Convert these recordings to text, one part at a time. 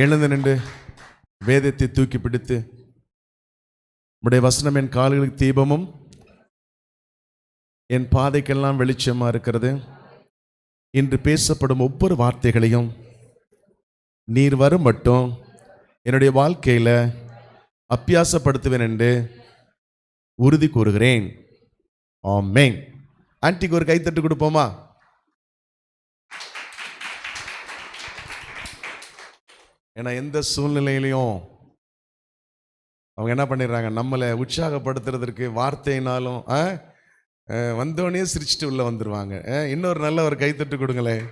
எழுந்து நின்று வேதத்தை தூக்கி பிடித்து, உம்முடைய வசனம் என் கால்களுக்கு தீபமும் என் பாதைக்கெல்லாம் வெளிச்சமாக இருக்கிறது. இன்று பேசப்படும் ஒவ்வொரு வார்த்தைகளையும் நீர் வரும் மட்டும் என்னுடைய வாழ்க்கையில் அப்பியாசப்படுத்துவேன் என்று உறுதி கூறுகிறேன். ஆமென். ஆன்ட்டிக்கு ஒரு கைத்தட்டு கொடுப்போமா? ஏன்னா எந்த சூழ்நிலையிலையும் அவங்க என்ன பண்ணிடுறாங்க, நம்மளை உற்சாகப்படுத்துறதுக்கு வார்த்தையினாலும் வந்தோடனே சிரிச்சுட்டு உள்ள வந்துடுவாங்க. இன்னொரு நல்ல ஒரு கைத்தட்டு கொடுங்களேன்.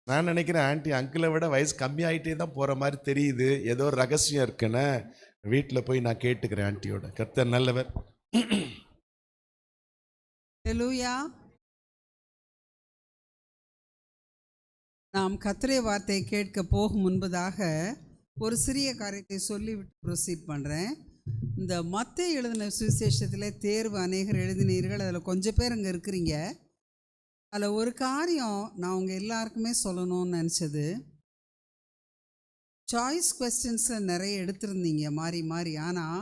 நான் நினைக்கிறேன் ஆன்ட்டி அங்கிளை விட வயசு கம்மியாயிட்டே தான் போகிற மாதிரி தெரியுது. ஏதோ ஒரு ரகசியம் இருக்குன்னு வீட்டில் போய் நான் கேட்டுக்கிறேன் ஆன்ட்டியோட. கர்த்தர் நல்லவர். ஹல்லேலூயா. நாம் கர்த்தருடைய வார்த்தையை கேட்க போகும் முன்பதாக ஒரு சிறிய காரியத்தை சொல்லிவிட்டு ப்ரொசீட் பண்ணுறேன். இந்த மத்தேயு எழுதின சுவிசேஷத்தில் தேர்வு அநேகர் எழுதினீர்கள். அதில் கொஞ்சம் பேர் அங்கே இருக்கிறீங்க. அதில் ஒரு காரியம் நான் உங்கள் எல்லாருக்குமே சொல்லணும்னு நினச்சது, சாய்ஸ் கொஸ்டின்ஸில் நிறைய எடுத்திருந்தீங்க மாறி மாறி. ஆனால்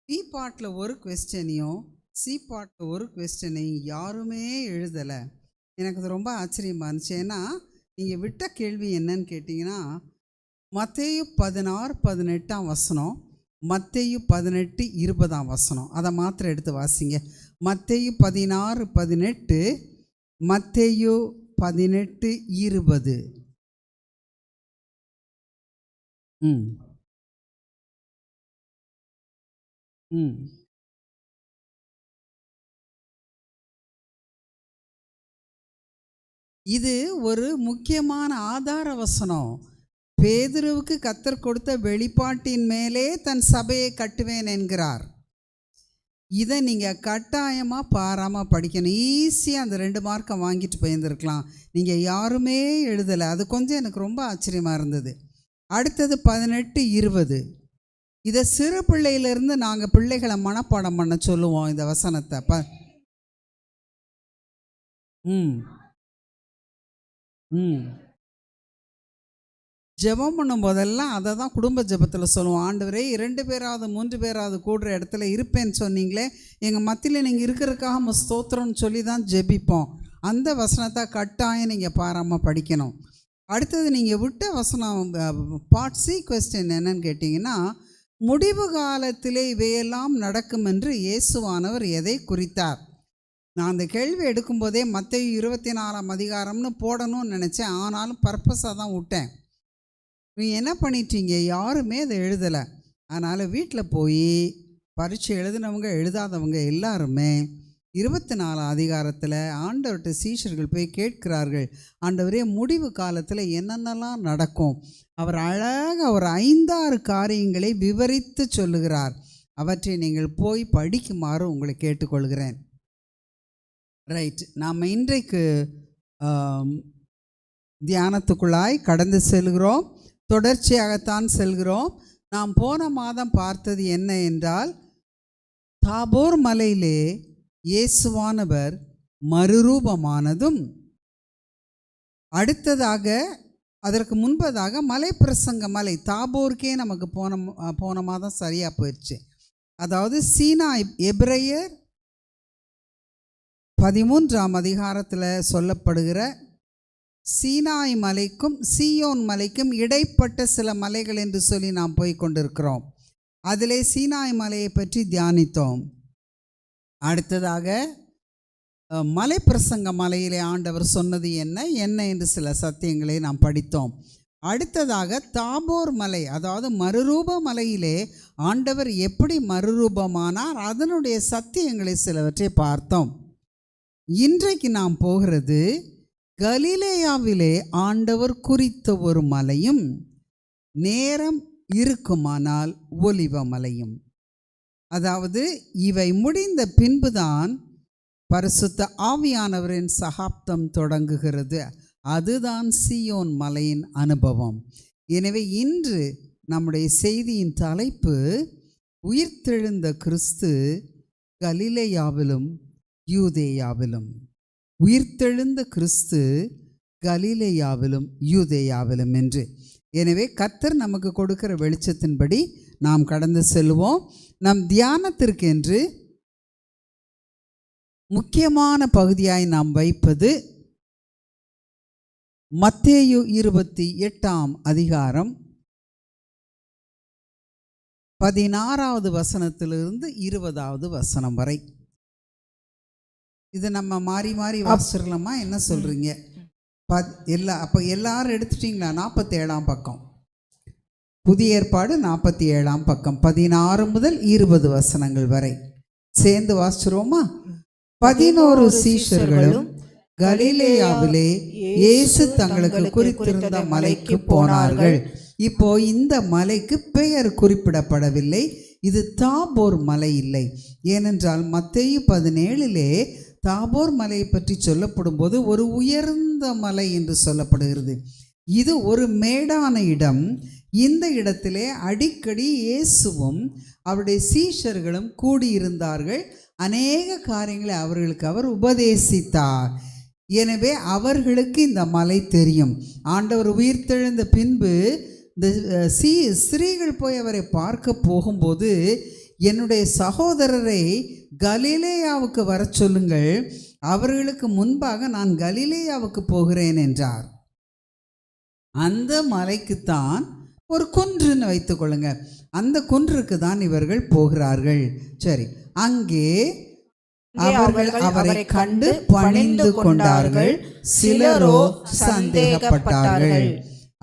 பி பார்ட்டில் ஒரு கொஸ்டினையும் சி பார்ட்டில் ஒரு கொஸ்டினையும் யாருமே எழுதலை. எனக்கு அது ரொம்ப ஆச்சரியமாக இருந்துச்சு. ஏன்னா நீங்கள் விட்ட கேள்வி என்னன்னு கேட்டிங்கன்னா, மத்தேயு 16:18 மத்தேயு 18:20 அதை மாத்திரம் எடுத்து வாசிங்க. மத்தேயு 16:18, மத்தேயு 18:20. இது ஒரு முக்கியமான ஆதார வசனம். பேதுருவுக்கு கர்த்தர் கொடுத்த வெளிப்பாட்டின் மேலே தன் சபையை கட்டுவேன் என்கிறார். இதை நீங்கள் கட்டாயமாக பாராமல் படிக்கணும். ஈஸியாக அந்த 2 மார்க்கை வாங்கிட்டு போயிருந்துருக்கலாம். நீங்கள் யாருமே எழுதலை. அது கொஞ்சம் எனக்கு ரொம்ப ஆச்சரியமாக இருந்தது. அடுத்தது 18:20. இதை சிறு பிள்ளையிலேருந்து நாங்கள் பிள்ளைகளை மனப்பாடம் பண்ண சொல்லுவோம் இந்த வசனத்தை. ஜெபம் பண்ணும் போதெல்லாம் அதை தான் குடும்ப ஜெபத்தில் சொல்லுவோம். ஆண்டவரே 2 பேராவது 3 பேராவது கூடுற இடத்துல இருப்பேன்னு சொன்னீங்களே, எங்கள் மத்தியில் நீங்கள் இருக்கிறதுக்காக ஸ்தோத்திரம்னு சொல்லி தான் ஜெபிப்போம். அந்த வசனத்தை கட்டாயம் நீங்கள் பாராமல் படிக்கணும். அடுத்தது நீங்கள் விட்ட வசனம் பார்ட் சி கொஸ்டின் என்னன்னு கேட்டிங்கன்னா, முடிவு காலத்திலே இவையெல்லாம் நடக்கும் என்று இயேசுவானவர் எதை குறித்தார்? நான் அந்த கேள்வி எடுக்கும்போதே மத்தேயு 24 போடணும்னு நினச்சேன். ஆனாலும் பர்பஸாக தான் விட்டேன். நீங்கள் என்ன பண்ணிட்டீங்க, யாருமே அதை எழுதலை. அதனால் வீட்டில் போய் பரீட்சை எழுதினவங்க எழுதாதவங்க எல்லாருமே 24 ஆண்டவர்கிட்ட சீஷர்கள் போய் கேட்கிறார்கள், ஆண்டவரே முடிவு காலத்தில் என்னென்னலாம் நடக்கும்? அவர் அழகாக ஒரு 5-6 காரியங்களை விவரித்து சொல்லுகிறார். அவற்றை நீங்கள் போய் படிக்குமாறு உங்களை கேட்டுக்கொள்கிறேன். ரைட், நாம் இன்றைக்கு தியானத்துக்குள்ளாய் கடந்து செல்கிறோம். தொடர்ச்சியாகத்தான் செல்கிறோம். நாம் போன மாதம் பார்த்தது என்ன என்றால், தாபோர் மலையிலே இயேசுவானவர் மறுரூபமானதும், அடுத்ததாக அதற்கு முன்பதாக மலை பிரசங்க மலை தாபோருக்கே நமக்கு போன மாதம் சரியாக போயிடுச்சு. அதாவது சீனாய், எபிரேயர் 13 சொல்லப்படுகிற சீனாய் மலைக்கும் சீயோன் மலைக்கும் இடைப்பட்ட சில மலைகள் என்று சொல்லி நாம் போய் கொண்டிருக்கிறோம். அதிலே சீனாய் மலையை பற்றி தியானித்தோம். அடுத்ததாக மலை பிரசங்க மலையிலே ஆண்டவர் சொன்னது என்ன என்று சில சத்தியங்களை நாம் படித்தோம். அடுத்ததாக தாபோர் மலை, அதாவது மறுரூப மலையிலே ஆண்டவர் எப்படி மறுரூபமானார், அதனுடைய சத்தியங்களை சிலவற்றை பார்த்தோம். இன்றைக்கு நாம் போகிறது கலிலேயாவிலே ஆண்டவர் குறித்த ஒரு மலையும், நேரம் இருக்குமானால் ஒலிவ மலையும். அதாவது இவை முடிந்த பின்புதான் பரிசுத்த ஆவியானவரின் சகாப்தம் தொடங்குகிறது. அதுதான் சீயோன் மலையின் அனுபவம். எனவே இன்று நம்முடைய செய்தியின் தலைப்பு, உயிர்த்தெழுந்த கிறிஸ்து கலிலேயாவிலும் யூதேயாவிலும். உயிர்த்தெழுந்த கிறிஸ்து கலிலேயாவிலும் யூதேயாவிலும் என்று. எனவே கர்த்தர் நமக்கு கொடுக்கிற வெளிச்சத்தின்படி நாம் கடந்து செல்வோம். நம் தியானத்திற்கென்று முக்கியமான பகுதியாய் நாம் வைப்பது மத்தேயு 28 அதிகாரம் 16வது வசனத்திலிருந்து 20வது வசனம் வரை. இது நம்ம மாறி மாறி வாசிடலாமா? என்ன சொல்றீங்க? அப்போ எல்லாரும் எடுத்துட்டீங்களா? 47ஆம் பக்கம், புதிய ஏற்பாடு 47ஆம் பக்கம், 16 முதல் 20 வசனங்கள் வரை சேர்ந்து வாசிச்சிருவோமா? 11 சீஷர்களும் கலிலேயாவிலே இயேசு தங்களுக்கு குறித்திருந்த மலைக்கு போனார்கள். இப்போ இந்த மலைக்கு பெயர் குறிப்பிடப்படவில்லை. இது தாபோர் மலை இல்லை. ஏனென்றால் மத்தேயு 17 தாபோர் மலையை பற்றி சொல்லப்படும் போது ஒரு உயர்ந்த மலை என்று சொல்லப்படுகிறது. இது ஒரு மேடான இடம். இந்த இடத்திலே அடிக்கடி இயேசுவும் அவருடைய சீஷர்களும் கூடியிருந்தார்கள். அநேக காரியங்களை அவர்களுக்கு அவர் உபதேசித்தார். எனவே அவர்களுக்கு இந்த மலை தெரியும். ஆண்டவர் உயிர்த்தெழுந்த பின்பு இந்த ஸ்திரீகள் போய் அவரை பார்க்க போகும்போது, என்னுடைய சகோதரரை கலிலேயாவுக்கு வர சொல்லுங்கள், அவர்களுக்கு முன்பாக நான் கலிலேயாவுக்கு போகிறேன் என்றார். அந்த மலைக்குத்தான் ஒரு குன்றுன்னு வைத்துக்கொள்ளுங்க. அந்த குன்றுக்கு தான் இவர்கள் போகிறார்கள். சரி, அங்கே அவர்கள் அவரை கண்டு பணிந்து கொண்டார்கள். சிலரோ சந்தேகப்பட்டார்கள்.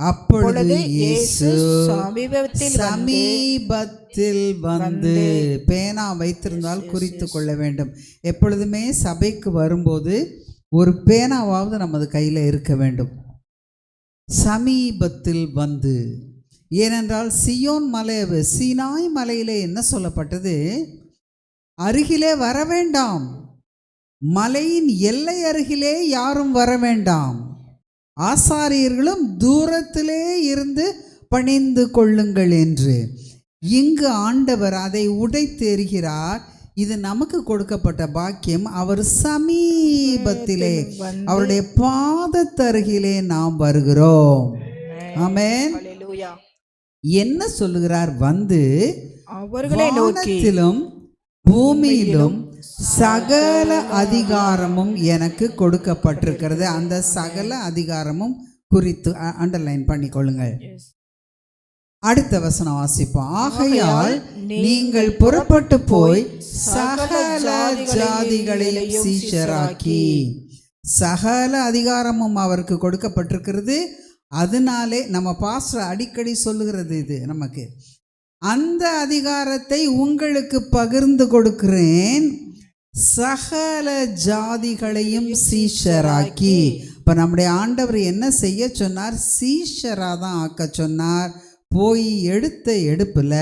அப்பொழுது இயேசு சமீபத்தில் வந்து, பேனா வைத்திருந்தால் குறித்து கொள்ள வேண்டும். எப்பொழுதுமே சபைக்கு வரும்போது ஒரு பேனாவாவது நமது கையில் இருக்க வேண்டும். சமீபத்தில் வந்து, ஏனென்றால் சியோன் மலை, சீனாய் மலையிலே என்ன சொல்லப்பட்டது? அருகிலே வர வேண்டாம், மலையின் எல்லை அருகிலே யாரும் வர வேண்டாம், ஆசாரியர்களும் தூரத்திலே இருந்து பணிந்து கொள்ளுங்கள் என்று. இங்கு ஆண்டவர் அதை உடைத்தெறிகிறார். இது நமக்கு கொடுக்கப்பட்ட பாக்கியம். அவர் சமீபத்திலே, அவருடைய பாதத்தருகிலே நாம் வருகிறோம். ஆமென். என்ன சொல்லுகிறார்? வந்து வானத்திலும் பூமியிலும் சகல அதிகாரமும் எனக்கு கொடுக்கப்பட்டிருக்கிறது. அந்த சகல அதிகாரமும் குறித்து அண்டர்லைன் பண்ணிக்கொள்ளுங்கள். அடுத்த வசனம் வாசிப்போம். ஆகையால் நீங்கள் புறப்பட்டு போய் சகல ஜாதிகளையும் சீஷராக்கி. சகல அதிகாரமும் அவருக்கு கொடுக்கப்பட்டிருக்கிறது. அதனாலே நம்ம பாஸ்டர் அடிக்கடி சொல்லுகிறது இது நமக்கு, அந்த அதிகாரத்தை உங்களுக்கு பகிர்ந்து கொடுக்கிறேன், சகல ஜாதிகளையும் சீஷராக்கி. இப்போ நம்முடைய ஆண்டவர் என்ன செய்ய சொன்னார்? சீஷராக தான் ஆக்க சொன்னார். போய் எடுத்த எடுப்பில்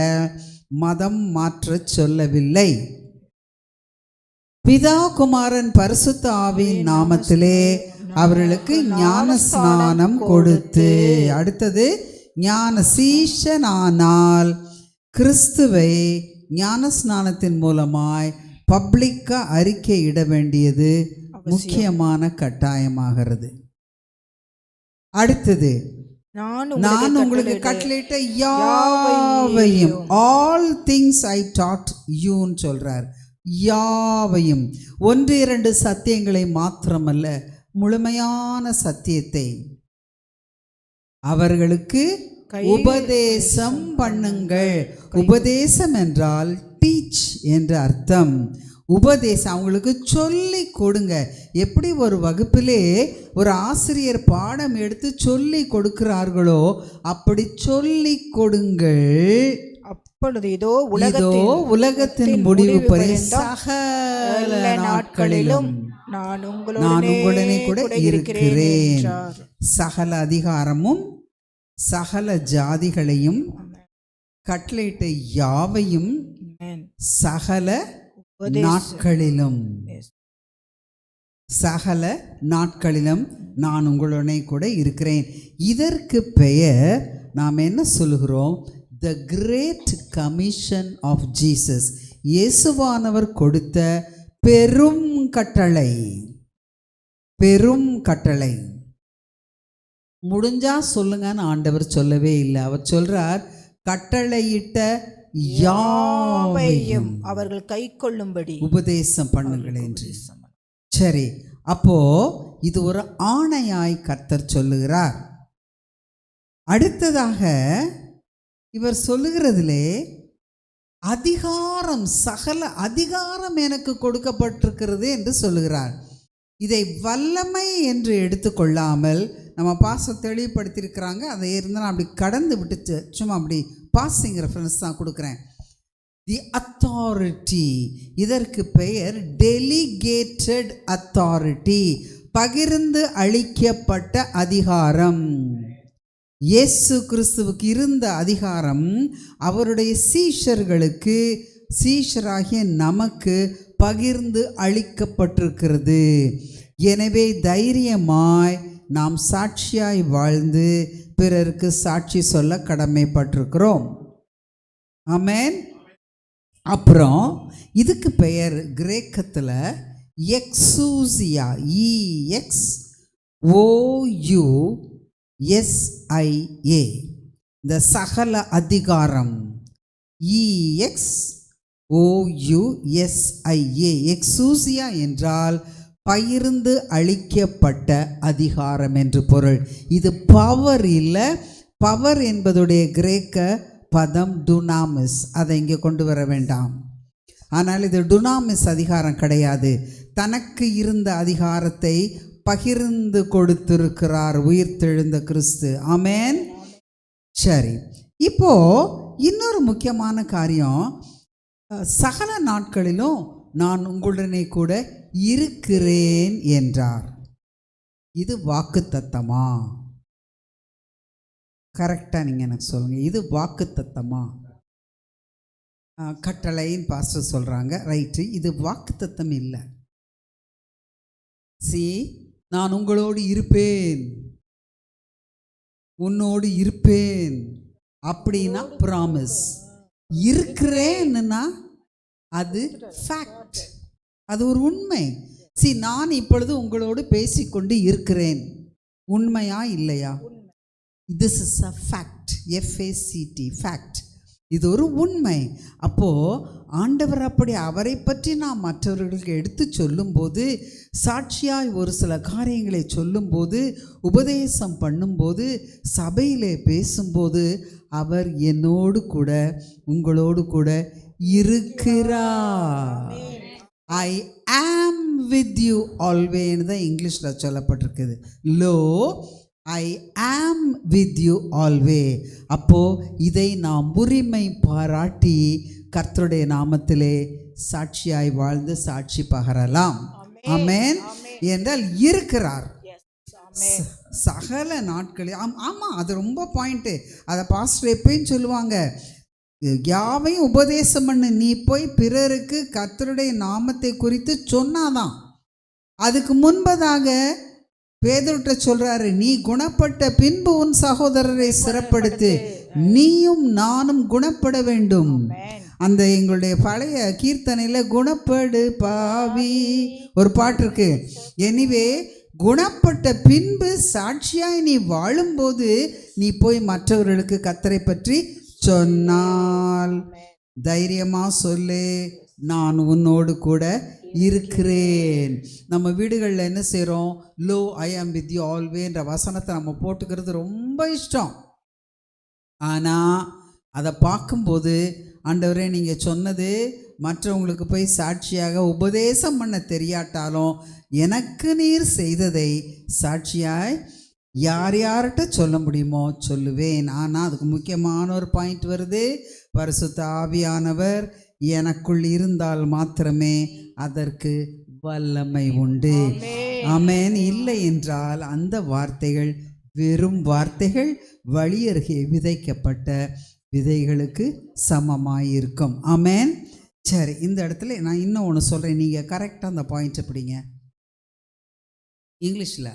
மதம் மாற்ற சொல்லவில்லை. பிதா குமாரன் பரிசுத்த ஆவியின் நாமத்திலே அவர்களுக்கு ஞான ஸ்நானம் கொடுத்து, அடுத்தது ஞான சீஷனானால் கிறிஸ்துவை ஞான ஸ்நானத்தின் மூலமாய் பப்ளிக்கா அறிக்கையிட வேண்டியது முக்கியமான கட்டாயமாகிறது. அடுத்தது, நான் உங்களுக்கு கட்டளையிட்ட யாவையும், ஆல் திங்ஸ் ஐ டாட் யூன்னு சொல்றார். யாவையும், 1-2 சத்தியங்களை மாத்திரமல்ல, முழுமையான சத்தியத்தை அவர்களுக்கு உபதேசம் பண்ணுங்கள். உபதேசம் என்றால் டீச் என்ற அர்த்தம். உபதேசம் அவங்களுக்கு சொல்லி கொடுங்க. எப்படி ஒரு வகுப்பிலே ஒரு ஆசிரியர் பாடம் எடுத்து சொல்லி கொடுக்கிறார்களோ அப்படி சொல்லி கொடுங்கள். அப்பொழுது இதோ உலகத்தின் முடிவு பரி சகல நாட்களிலும் நான் உங்களுடனே கூட இருக்கிறேன். சகல அதிகாரமும் சகல ஜாதிகளையும் கட்டளையிட்ட யாவையும் சகல நாட்களிலும், சகல நாட்களிலும் நான் உங்களுடனே கூட இருக்கிறேன். இதற்கு பெயர் நாம் என்ன சொல்லுகிறோம்? The Great Commission of Jesus. இயேசுவானவர் கொடுத்த பெரும் கட்டளை. பெரும் கட்டளை. முடிஞ்சா சொல்லுங்கன்னு ஆண்டவர் சொல்லவே இல்லை. அவர் சொல்றார், கட்டளையிட்ட யாவையும் அவர்கள் கை கொள்ளும்படி உபதேசம் பண்ணுங்கள் என்று. சரி, அப்போ இது ஒரு ஆணையாய் கர்த்தர் சொல்லுகிறார். அடுத்ததாக இவர் சொல்லுகிறதிலே அதிகாரம், சகல அதிகாரம் எனக்கு கொடுக்கப்பட்டிருக்கிறது என்று சொல்லுகிறார். இதை வல்லமை என்று எடுத்துக்கொள்ளாமல் நம்ம பாச தெளிவுபடுத்தியிருக்கிறாங்க. அதை இருந்தால் அப்படி கடந்து விட்டு சும்மா அப்படி பாசிங் ரெஃபரன்ஸ் தான் கொடுக்குறேன். தி அத்தாரிட்டி, இதற்கு பெயர் டெலிகேட்டட் அத்தாரிட்டி, பகிர்ந்து அளிக்கப்பட்ட அதிகாரம். இயேசு கிறிஸ்துவுக்கு இருந்த அதிகாரம் அவருடைய சீஷர்களுக்கு, சீஷராகிய நமக்கு பகிர்ந்து அளிக்கப்பட்டிருக்கிறது. எனவே தைரியமாய் நாம் சாட்சியாய் வாழ்ந்து பிறருக்கு சாட்சி சொல்ல கடமைப்பட்டிருக்கிறோம். ஆமென். அப்புறம் இதுக்கு பெயர் கிரேக்கத்தில் எக்ஸூசியா, EXOUSIA, இந்த சகல அதிகாரம். EXOUSIA, எக்ஸூசியா என்றால் பகிர்ந்து அளிக்கப்பட்ட அதிகாரம் என்று பொருள். இது பவர் இல்லை. பவர் என்பதுடைய கிரேக்க பதம் டுனாமிஸ். அதை இங்கே கொண்டு வர வேண்டாம். ஆனால் இது டுனாமிஸ் அதிகாரம் கிடையாது. தனக்கு இருந்த அதிகாரத்தை பகிர்ந்து கொடுத்திருக்கிறார் உயிர்த்தெழுந்த கிறிஸ்து. ஆமென். சரி, இப்போ இன்னொரு முக்கியமான காரியம், சகல நாட்களிலும் நான் உங்களுடனே கூட இருக்கிறேன் என்றார். இது வாக்குத்தத்தமா? கரெக்டாக நீங்கள் எனக்கு சொல்லுங்கள், இது வாக்குத்தத்தமா? கட்டளைன்னு பாஸ்டர் சொல்கிறாங்க, ரைட்டு. இது வாக்குத்தத்தம் இல்லை. நான் உங்களோடு இருப்பேன், உன்னோடு இருப்பேன் அப்படின்னா ப்ராமிஸ். இருக்கிறேன்னா அது ஃபேக்ட், அது ஒரு உண்மை. நான் இப்பொழுது உங்களோடு பேசிக்கொண்டு இருக்கிறேன், உண்மையா இல்லையா? This is a fact, FACT, fact. இது ஒரு உண்மை. அப்போது ஆண்டவர் அப்படி அவரை பற்றி நாம் மற்றவர்களுக்கு எடுத்து சொல்லும்போது, சாட்சியாய் ஒரு சில காரியங்களை சொல்லும்போது, உபதேசம் பண்ணும்போது, சபையிலே பேசும்போது, அவர் என்னோடு கூட உங்களோடு கூட இருக்கிறார். ஐ ஆம் வித் யூ ஆல்வேன்னு தான் இங்கிலீஷில் சொல்லப்பட்டிருக்குது. ஐ ஆம் வித் யூ ஆல்வே. அப்போது இதை நாம் உரிமை பாராட்டி கர்த்தருடைய நாமத்திலே சாட்சியாய் வாழ்ந்து சாட்சி பகரலாம். ஆமென். என்றால் இருக்கிறார் சகல நாட்களில். ஆமாம், அது ரொம்ப பாயிண்ட்டு. அதை பாஸ்டர் எப்பயும் சொல்லுவாங்க, யாவையும் உபதேசம் பண்ணு, நீ போய் பிறருக்கு கர்த்தருடைய நாமத்தை குறித்து சொன்னாதான். அதுக்கு முன்பதாக பேதுருட்ட சொல்றாரு, நீ குணப்பட்ட பின்பு உன் சகோதரரை சிறப்படுத்து, நீயும் நானும் குணப்பட வேண்டும். அந்த எங்களுடைய பழைய கீர்த்தனையில் குணப்படு பாவி ஒரு பாட்டு இருக்கு. எனிவே குணப்பட்ட பின்பு சாட்சியாய் நீ வாழும்போது நீ போய் மற்றவர்களுக்கு கர்த்தரை பற்றி சொன்னால் தைரியமா சொல்லு, நான் உன்னோடு கூட இருக்கிறேன். நம்ம வீடுகளில் என்ன செய்கிறோம், ஐ ஆம் வித் யூ ஆல்வேன்ற வசனத்தை நம்ம போட்டுக்கிறது ரொம்ப இஷ்டம். ஆனால் அதை பார்க்கும்போது, ஆண்டவரே நீங்கள் சொன்னது மற்றவங்களுக்கு போய் சாட்சியாக உபதேசம் பண்ண தெரியாட்டாலும் எனக்கு நீர் செய்ததை சாட்சியாய் யார் யார்கிட்ட சொல்ல முடியுமோ சொல்லுவேன். ஆனால் அதுக்கு முக்கியமான ஒரு பாயிண்ட் வருது, பரிசுத்த ஆவியானவர் எனக்குள் இருந்தால் மாத்திரமே அதற்கு வல்லமை உண்டு. ஆமென். இல்லை என்றால் அந்த வார்த்தைகள் வெறும் வார்த்தைகள், வழியருகே விதைக்கப்பட்ட விதைகளுக்கு சமமாயிருக்கும். ஆமென். சரி, இந்த இடத்துல நான் இன்னும் ஒன்று சொல்கிறேன், நீங்கள் கரெக்டாக அந்த பாயிண்ட்டை பிடிங்க. இங்கிலீஷில்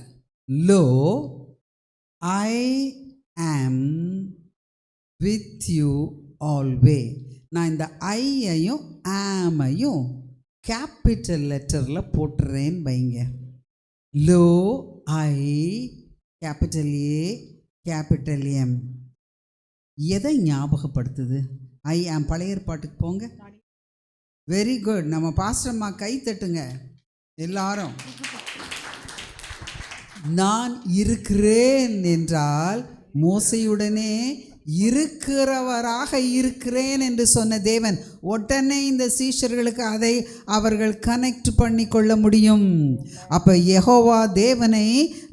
ஐ ஆம் வித் யூ ஆல்வே. நான் இந்த ஐயையும் ஆமையும் கேபிட்டல் லெட்டரில் போட்டுறேன்னு வைங்க. ஐ கேபிட்டல் ஏ கேபிட்டல் எம் எதை ஞாபகப்படுத்துது? ஐ ஆம். பழைய ஏற்பாட்டுக்கு போங்க. Very good. நம்ம பாஸ்டர்மா கை தட்டுங்க எல்லாரும். நான் இருக்கிறேன் என்றால் மோசையுடனே இருக்கிறவராக இருக்கிறேன் என்று சொன்ன தேவன் உடனே இந்த சீஷர்களுக்கு அதை அவர்கள் கனெக்ட் பண்ணி கொள்ள முடியும். அப்போ யெகோவா தேவனை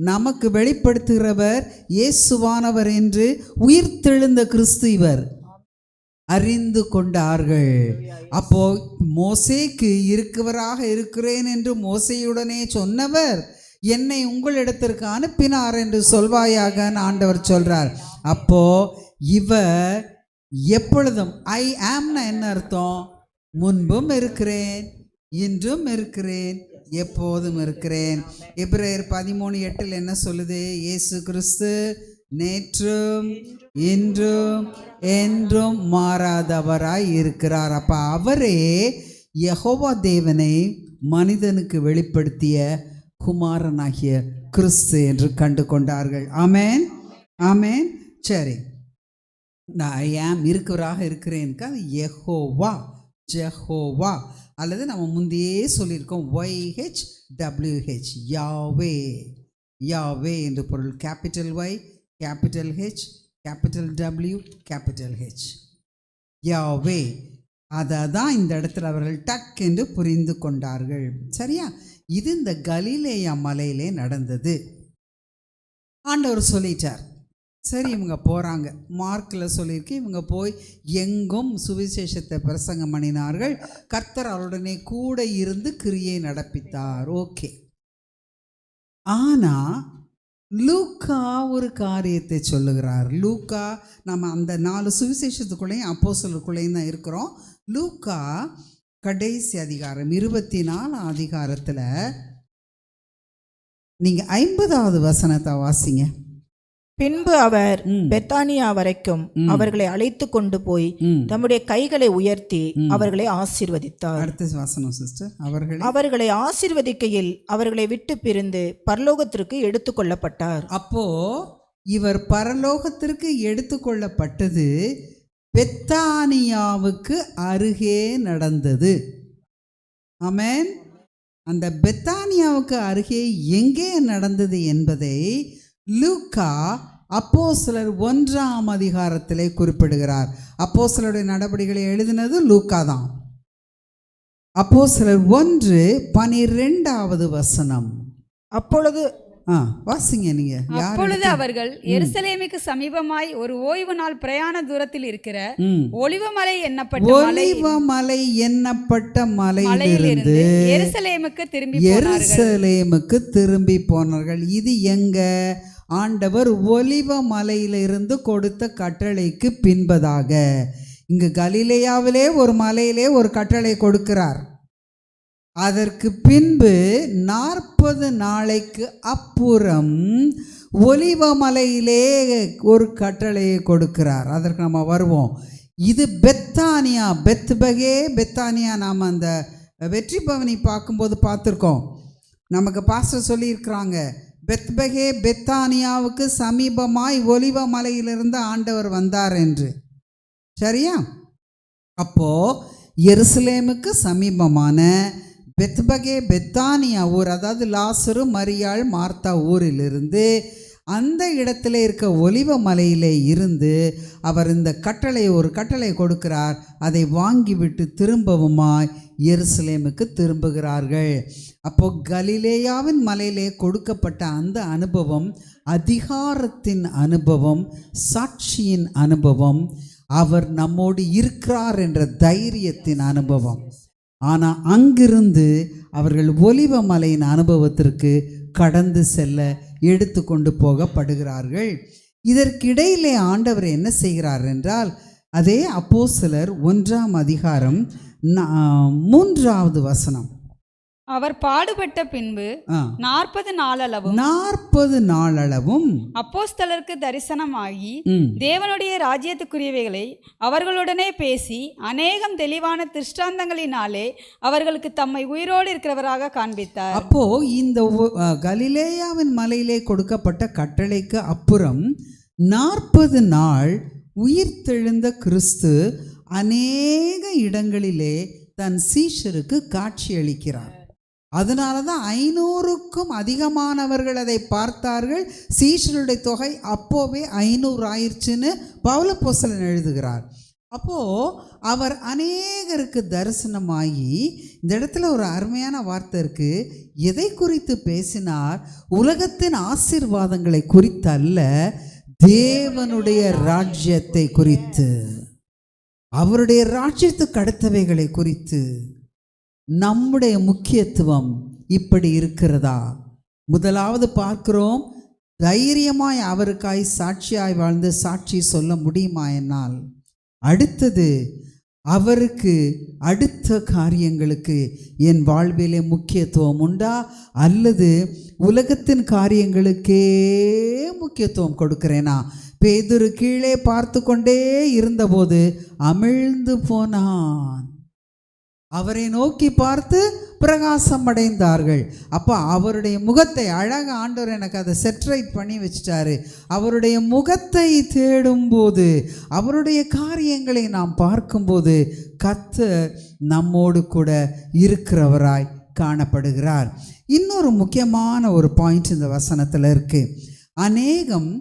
நமக்கு வெளிப்படுத்துகிறவர் இயேசுவானவர் என்று உயிர்த்தெழுந்த கிறிஸ்து இவர் அறிந்து கொண்டார்கள். அப்போ மோசேக்கு இருக்கிறவராக இருக்கிறேன் என்று மோசையுடனே சொன்னவர் என்னை உங்களிடத்திற்கு அனுப்பினார் என்று சொல்வாயாக ஆண்டவர் சொல்றார். அப்போ இவர் எப்பொழுதும் ஐ ஆம்னா என்ன அர்த்தம்? முன்பும் இருக்கிறேன், இன்றும் இருக்கிறேன், எப்போதும் இருக்கிறேன். எபிரேயர் 13:8 என்ன சொல்லுது? இயேசு கிறிஸ்து நேற்றும் இன்றும் என்றும் மாறாதவராய் இருக்கிறார். அப்ப அவரே யெகோவா தேவனை மனிதனுக்கு வெளிப்படுத்திய குமாரனாகிய கிறிஸ்து என்று கண்டு கொண்டார்கள். ஆமேன், ஆமேன். சரி, நான் ஐ ஆம் இருக்கிறவராக இருக்கிறேன்க்கு அது யெகோவா, ஜெகோவா, அல்லது நம்ம முந்தையே சொல்லியிருக்கோம் YHWH, யாவே, யாவே என்று பொருள். Capital Y, capital H, capital W, capital H, யாவே. அதை தான் இந்த இடத்துல அவர்கள் டக் என்று புரிந்து கொண்டார்கள். சரியா? இது இந்த கலிலேயா மலையிலே நடந்தது. ஆண்டவர் சொல்லிட்டார். சரி, இவங்க போகிறாங்க. மார்க்கில் சொல்லியிருக்கு, இவங்க போய் எங்கும் சுவிசேஷத்தை பிரசங்கம் பண்ணினார்கள். கர்த்தர் அவருடனே கூட இருந்து கிரியை நடப்பித்தார். ஓகே. ஆனால் லூக்கா ஒரு காரியத்தை சொல்லுகிறார். லூக்கா, நம்ம அந்த 4 சுவிசேஷத்துக்குள்ளேயும் அப்போஸ்தலருக்குள்ளேயும் தான் இருக்கிறோம். லூக்கா கடைசி அதிகாரம் 24 அதிகாரத்தில் நீங்கள் 50வது வசனத்தை வாசிங்க. பின்பு அவர் பெத்தானியா வரைக்கும் அவர்களை அழைத்து கொண்டு போய் தம்முடைய கைகளை உயர்த்தி அவர்களை ஆசீர்வதித்தார். அடுத்த வசனம் சிஸ்டர். அவர்களை ஆசீர்வதிக்கையில் அவர்களை விட்டு பிரிந்து பரலோகத்திற்கு எடுத்துக்கொள்ளப்பட்டார். அப்போ இவர் பரலோகத்திற்கு எடுத்துக்கொள்ளப்பட்டது பெத்தானியாவுக்கு அருகே நடந்தது. ஆமென். அந்த பெத்தானியாவுக்கு அருகே எங்கே நடந்தது என்பதை லூக்கா அப்போஸ்தலர் 1ஆம் அதிகாரத்திலே குறிப்பிடுகிறார். அப்போஸ்தலருடைய நடபடிகளை எழுதினது லூக்கா தான். அப்போஸ்தலர் 1:12 வசனம். அப்பொழுது வாசிங்க நீங்க. அப்பொழுது அவர்கள் எருசலேமுக்கு சமீபமாய் ஒரு ஓய்வு நாள் பிரயாண தூரத்தில் இருக்கிற ஒலிவமலை எண்ணப்பட்ட மலையிலிருந்து எருசலேமுக்கு திரும்பி போனார்கள். இது எங்க? ஆண்டவர் ஒலிவ மலையிலிருந்து கொடுத்த கட்டளைக்கு பின்பதாக. இங்கு கலிலேயாவிலே ஒரு மலையிலே ஒரு கட்டளை கொடுக்கிறார். அதற்கு பின்பு 40 நாளைக்கு அப்புறம் ஒலிவ மலையிலே ஒரு கட்டளையை கொடுக்கிறார். அதற்கு நம்ம வருவோம். இது பெத்தானியா, பெத்பகே பெத்தானியா. நாம் அந்த வெற்றி பவனி பார்க்கும்போது பார்த்துருக்கோம். நமக்கு பாஸ்டர் சொல்லியிருக்கிறாங்க, பெத்பகே பெத்தானியாவுக்கு சமீபமாய் ஒலிவ மலையிலிருந்து ஆண்டவர் வந்தார் என்று. சரியா? அப்போ எருசலேமுக்கு சமீபமான பெத்பகே பெத்தானியா ஊர், அதாவது லாசரு மரியாள் மார்த்தா ஊரிலிருந்து அந்த இடத்துல இருக்க ஒலிவ மலையிலே இருந்து அவர் இந்த ஒரு கட்டளை கொடுக்கிறார். அதை வாங்கிவிட்டு திரும்பவுமாய் எருசலேமுக்கு திரும்புகிறார்கள். அப்போ கலிலேயாவின் மலையிலே கொடுக்கப்பட்ட அந்த அனுபவம் அதிகாரத்தின் அனுபவம், சாட்சியின் அனுபவம், அவர் நம்மோடு இருக்கிறார் என்ற தைரியத்தின் அனுபவம். ஆனால் அங்கிருந்து அவர்கள் ஒலிவ மலையின் அனுபவத்திற்கு கடந்து செல்ல எடுத்து கொண்டு போகப்படுகிறார்கள். இதற்கிடையிலே ஆண்டவர் என்ன செய்கிறார் என்றால், அதே அப்போஸ்தலர் 1ஆம் அதிகாரம் 3வது வசனம். அவர் பாடுபட்ட பின்பு ஆ, 40 நாளளவும் 40 நாளளவும் அப்போஸ்தலருக்கு தரிசனமாகி ம், தேவனுடைய ராஜ்யத்துக்குரியவைகளை அவர்களுடனே பேசி அநேகம் தெளிவான திருஷ்டாந்தங்களினாலே அவர்களுக்கு தம்மை உயிரோடு இருக்கிறவராக காண்பித்தார். அப்போ இந்த கலிலேயாவின் மலையிலே கொடுக்கப்பட்ட கட்டளைக்கு அப்புறம் 40 நாள் உயிர்த்தெழுந்த கிறிஸ்து அநேக இடங்களிலே தன் சீஷருக்கு காட்சியளிக்கிறார். அதனால தான் 500க்கும் அதிகமானவர்கள் அதை பார்த்தார்கள். சீஷருடைய தொகை அப்போவே 500 ஆயிடுச்சுன்னு பவுலப்போஸ்தலன் எழுதுகிறார். அப்போது அவர் அநேகருக்கு தரிசனமாகி இந்த இடத்துல ஒரு அருமையான வார்த்தை இருக்குது. எதை குறித்து பேசினார்? உலகத்தின் ஆசீர்வாதங்களை குறித்து அல்ல, தேவனுடைய ராஜ்யத்தை குறித்து, அவருடைய ராஜ்யத்துக்கு அடுத்தவைகளை குறித்து. நம்முடைய முக்கியத்துவம் இப்படி இருக்கிறதா? முதலாவது பார்க்கிறோம், தைரியமாய் அவருக்காய் சாட்சியாய் வாழ்ந்து சாட்சி சொல்ல முடியுமா என்னால்? அடுத்தது, அவருக்கு அடுத்த காரியங்களுக்கு என் வாழ்விலே முக்கியத்துவம் உண்டா, அல்லது உலகத்தின் காரியங்களுக்கே முக்கியத்துவம் கொடுக்கிறேனா? பேதுரு கீழே பார்த்து கொண்டே இருந்தபோது அமிழ்ந்து போனான். அவரை நோக்கி பார்த்து பிரகாசம் அடைந்தார்கள். அப்போ அவருடைய முகத்தை, அழக ஆண்டவர் எனக்கு அதை செட்ரைட் பண்ணி வச்சிட்டாரு. அவருடைய முகத்தை தேடும்போது, அவருடைய காரியங்களை நாம் பார்க்கும்போது கர்த்தர் நம்மோடு கூட இருக்கிறவராய் காணப்படுகிறார். இன்னொரு முக்கியமான ஒரு பாயிண்ட் இந்த வசனத்தில் இருக்குது. அநேகம்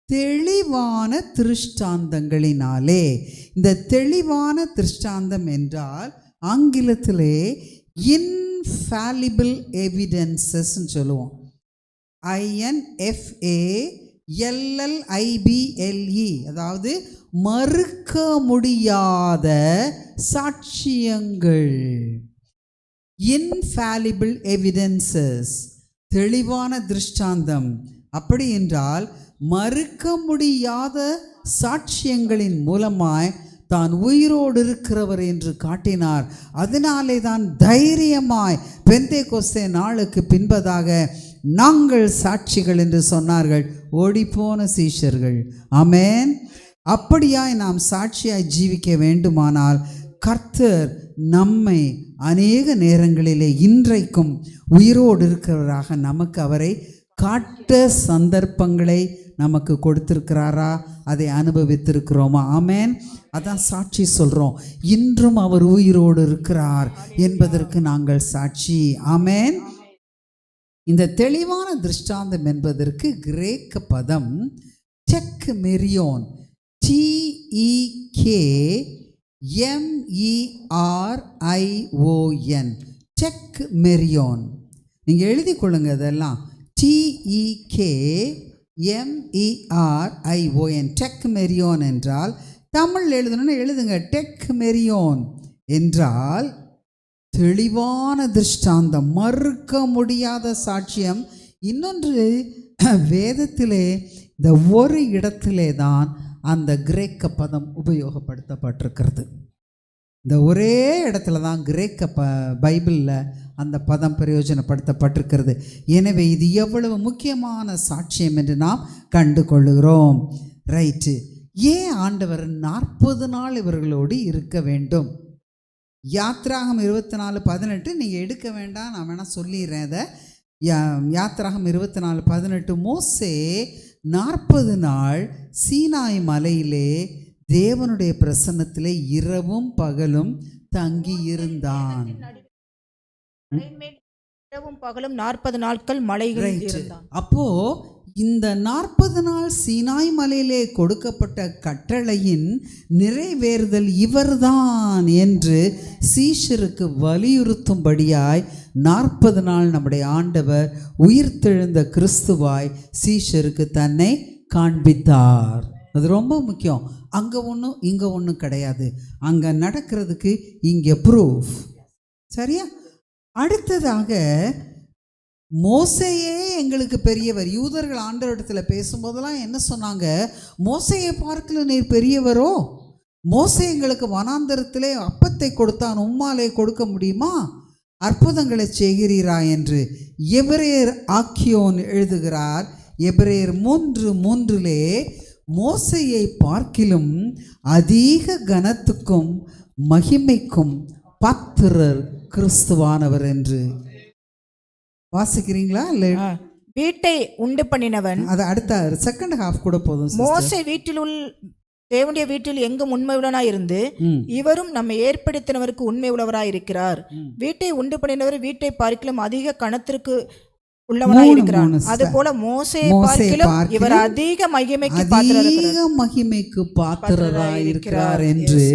தெளிவான திருஷ்டாந்தங்களினாலே. இந்த தெளிவான திருஷ்டாந்தம் என்றால் ஆங்கிலத்திலே இன்ஃபாலிபிள் எவிடன்சஸ்ன்னு சொல்லுவோம். INFALLIBLE, அதாவது மறுக்க முடியாத சாட்சியங்கள். இன்ஃபாலிபிள் எவிடன்சஸ், தெளிவான திருஷ்டாந்தம். அப்படி என்றால் மறுக்க முடியாத சாட்சியங்களின் மூலமாய் தான் உயிரோடு இருக்கிறவர் என்று காட்டினார். அதனாலே தான் தைரியமாய் பெந்தேகோஸ்தே நாளுக்கு பின்பதாக நாங்கள் சாட்சிகள் என்று சொன்னார்கள் ஓடிப்போன சீஷர்கள். ஆமென். அப்படியாய் நாம் சாட்சியாய் ஜீவிக்க வேண்டுமானால் கர்த்தர் நம்மை அநேக நேரங்களிலே இன்றைக்கும் உயிரோடு இருக்கிறவராக நமக்கு அவரை காட்ட சந்தர்ப்பங்களை நமக்கு கொடுத்திருக்கிறாரா? அதை அனுபவித்திருக்கிறோமா? ஆமென். அதான் சாட்சி சொல்கிறோம். இன்றும் அவர் உயிரோடு இருக்கிறார் என்பதற்கு நாங்கள் சாட்சி. ஆமென். இந்த தெளிவான திருஷ்டாந்தம் என்பதற்கு கிரேக்க பதம் டெக் மெரியோன், TEKMERION, டெக் மெரியோன். நீங்கள் எழுதி கொள்ளுங்க அதெல்லாம். TEKMERION, டெக் மெரியோன் என்றால் தமிழ் எழுதணும்னு எழுதுங்க. டெக் மெரியோன் என்றால் தெளிவான திருஷ்டாந்தம், மறுக்க முடியாத சாட்சியம். இன்னொன்று, வேதத்திலே இந்த ஒரு இடத்திலே தான் அந்த கிரேக்க பதம் உபயோகப்படுத்தப்பட்டிருக்கிறது. இந்த ஒரே இடத்துல தான் கிரேக்க பைபிளில் அந்த பதம் பிரயோஜனப்படுத்தப்பட்டிருக்கிறது. எனவே இது எவ்வளவு முக்கியமான சாட்சியம் என்று நாம் கண்டு கொள்ளுகிறோம். ரைட்டு. ஏன் ஆண்டவர் 40 நாள் இவர்களோடு இருக்க வேண்டும்? யாத்ராகம் 24:18 நீங்கள் எடுக்க வேண்டாம், நான் வேணால் சொல்லிடுறேன் அதை. யாத்ராகம் 24:18, மோசே 40 நாள் சீனாய் மலையிலே தேவனுடைய பிரசன்னத்திலே இரவும் பகலும் தங்கி இருந்தான். இரவும் பகலும் 40 நாட்கள் மலைகளில் இருந்தான். அப்போ இந்த 40 நாள் சீனாய் மலையிலே கொடுக்கப்பட்ட கட்டளையின் நிறைவேறுதல் இவர்தான் என்று சீஷருக்கு வலியுறுத்தும்படியாய் 40 நாள் நம்முடைய ஆண்டவர் உயிர்த்தெழுந்த கிறிஸ்துவாய் சீஷருக்கு தன்னை காண்பித்தார். அது ரொம்ப முக்கியம். அங்கே ஒன்றும் இங்கே ஒன்றும் கிடையாது. அங்கே நடக்கிறதுக்கு இங்கே ப்ரூஃப். சரியா? அடுத்ததாக, மோசையே எங்களுக்கு பெரியவர். யூதர்கள் ஆண்டவரிடத்தில் பேசும்போதெல்லாம் என்ன சொன்னாங்க? மோசையை பார்க்கல நீர் பெரியவரோ? மோசை எங்களுக்கு வனாந்தரத்திலே அப்பத்தை கொடுத்தான், உம்மாலே கொடுக்க முடியுமா? அற்புதங்களை செய்கிறீரா என்று எபிரேயர் ஆக்கியோன் எழுதுகிறார். எபிரேயர் 3:3 மோசேயை பார்க்கிலும் அதிக கனத்துக்கும் மகிமைக்கும் பாத்திரர் கிறிஸ்துவானவர் என்று. வாசிக்கிறீங்களா? இல்லை, வீட்டை உண்டு பண்ணினவன். அது அடுத்த செகண்ட் ஹாஃப் கூட போதும். மோசே தேவனுடைய வீட்டில் எங்கும் உண்மை உள்ளவனாய் இருந்து இவரும் நம்மை ஏற்படுத்தினவருக்கு உண்மை உள்ளவராய் இருக்கிறார். வீட்டை உண்டு பண்ணினவர் வீட்டை பார்க்கிலும் அதிக கணத்திற்கு உள்ளவனாய் இருக்கிறார். அது போல மோசேயை பார்க்கிலும் இவர் அதிக மகிமைக்கு பாத்திரராய் இருக்கிறார் என்று